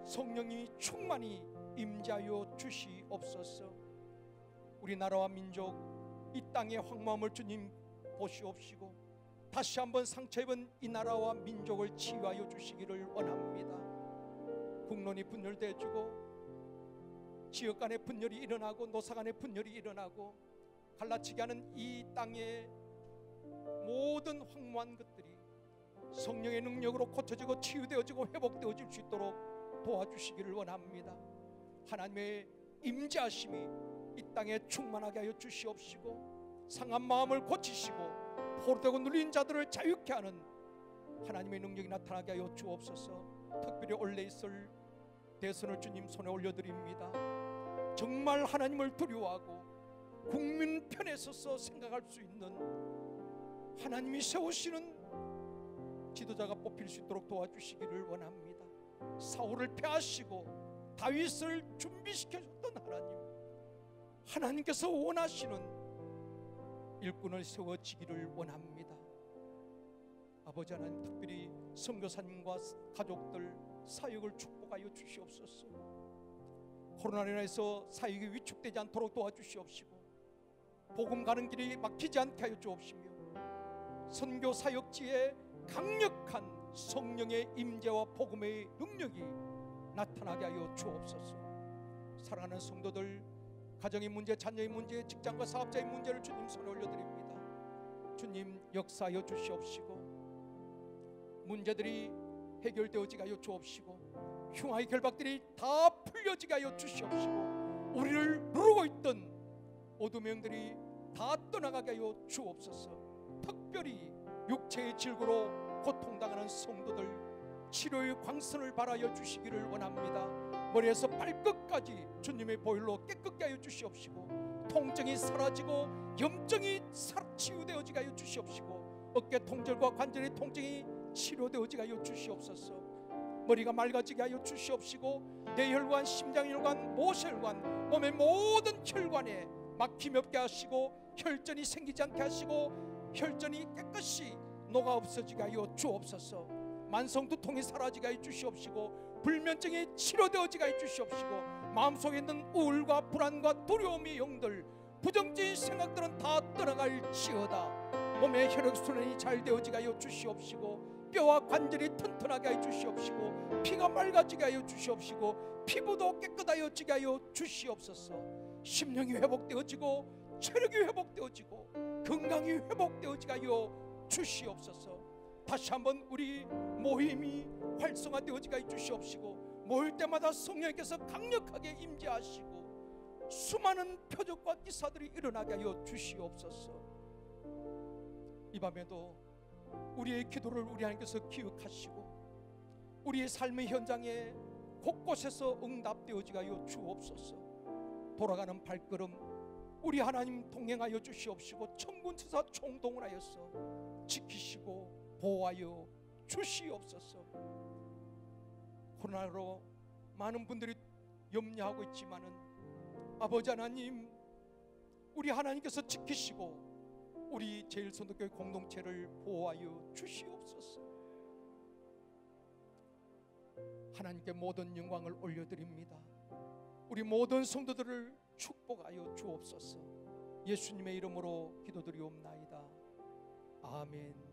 성령이 충만히 임재하여 주시옵소서. 우리나라와 민족 이 땅의 황무함을 주님 보시옵시고 다시 한번 상처 입은 이 나라와 민족을 치유하여 주시기를 원합니다. 국론이 분열되어지고 지역 간의 분열이 일어나고 노사 간의 분열이 일어나고 갈라치게 하는 이 땅의 모든 황무한 것들이 성령의 능력으로 고쳐지고 치유되어지고 회복되어질 수 있도록 도와주시기를 원합니다. 하나님의 임재하심이 이 땅에 충만하게 하여 주시옵시고 상한 마음을 고치시고 포로되고 눌린 자들을 자유케 하는 하나님의 능력이 나타나게 하여 주옵소서. 특별히 올해 있을 대선을 주님 손에 올려드립니다. 정말 하나님을 두려워하고 국민 편에 서서 생각할 수 있는 하나님이 세우시는 지도자가 뽑힐 수 있도록 도와주시기를 원합니다. 사울을 패하시고 다윗을 준비시켜줬던 하나님께서 원하시는 일꾼을 세워지기를 원합니다. 아버지 하나님, 특별히 선교사님과 가족들 사역을 축복하여 주시옵소서. 코로나로 인해서 사역이 위축되지 않도록 도와주시옵시고 복음 가는 길이 막히지 않게 하여 주옵시며 선교 사역지에 강력한 성령의 임재와 복음의 능력이 나타나게 하여 주옵소서. 사랑하는 성도들, 가정의 문제, 자녀의 문제, 직장과 사업자의 문제를 주님 손에 올려드립니다. 주님 역사하여 주시옵시고 문제들이 해결되어지게 하여 주옵시고 흉화의 결박들이 다 풀려지게 하여 주시옵시고 우리를 누르고 있던 어둠의 영들이 다 떠나가게 하여 주옵소서. 특별히 육체의 질고로 고통당하는 성도들 치료의 광선을 발하여 주시기를 원합니다. 머리에서 발끝까지 주님의 보혈로 깨끗게 하여 주시옵시고 통증이 사라지고 염증이 치유되어지게 하여 주시옵시고 어깨 통절과 관절의 통증이 치료되어지게 하여 주시옵소서. 머리가 맑아지게 하여 주시옵시고 뇌혈관, 심장혈관, 모세혈관, 몸의 모든 혈관에 막힘이 없게 하시고 혈전이 생기지 않게 하시고 혈전이 깨끗이 녹아 없어지게 하여 주옵소서. 만성 두통이 사라지게 하여 주시옵시고 불면증이 치료되어지게 하여 주시옵시고 마음속에 있는 우울과 불안과 두려움의 영들, 부정적인 생각들은 다 떠나갈지어다. 몸의 혈액순환이 잘 되어지게 하여 주시옵시고 뼈와 관절이 튼튼하게 하여 주시옵시고 피가 맑아지게 하여 주시옵시고 피부도 깨끗하여지게 하여 주시옵소서. 심령이 회복되어지고 체력이 회복되어지고 건강이 회복되어지게 하여 주시옵소서. 다시 한번 우리 모임이 활성화되어지게 하여 주시옵시고 모일 때마다 성령께서 강력하게 임재하시고 수많은 표적과 기사들이 일어나게 하여 주시옵소서. 이 밤에도 우리의 기도를 우리 하나님께서 기억하시고 우리의 삶의 현장에 곳곳에서 응답되어지게 하여 주옵소서. 돌아가는 발걸음 우리 하나님 동행하여 주시옵시고 천군천사 총동원하여서 지키시고 보호하여 주시옵소서. 코로나로 많은 분들이 염려하고 있지만은 아버지 하나님, 우리 하나님께서 지키시고 우리 제일선도교회 공동체를 보호하여 주시옵소서. 하나님께 모든 영광을 올려드립니다. 우리 모든 성도들을 축복하여 주옵소서. 예수님의 이름으로 기도드리옵나이다. 아멘.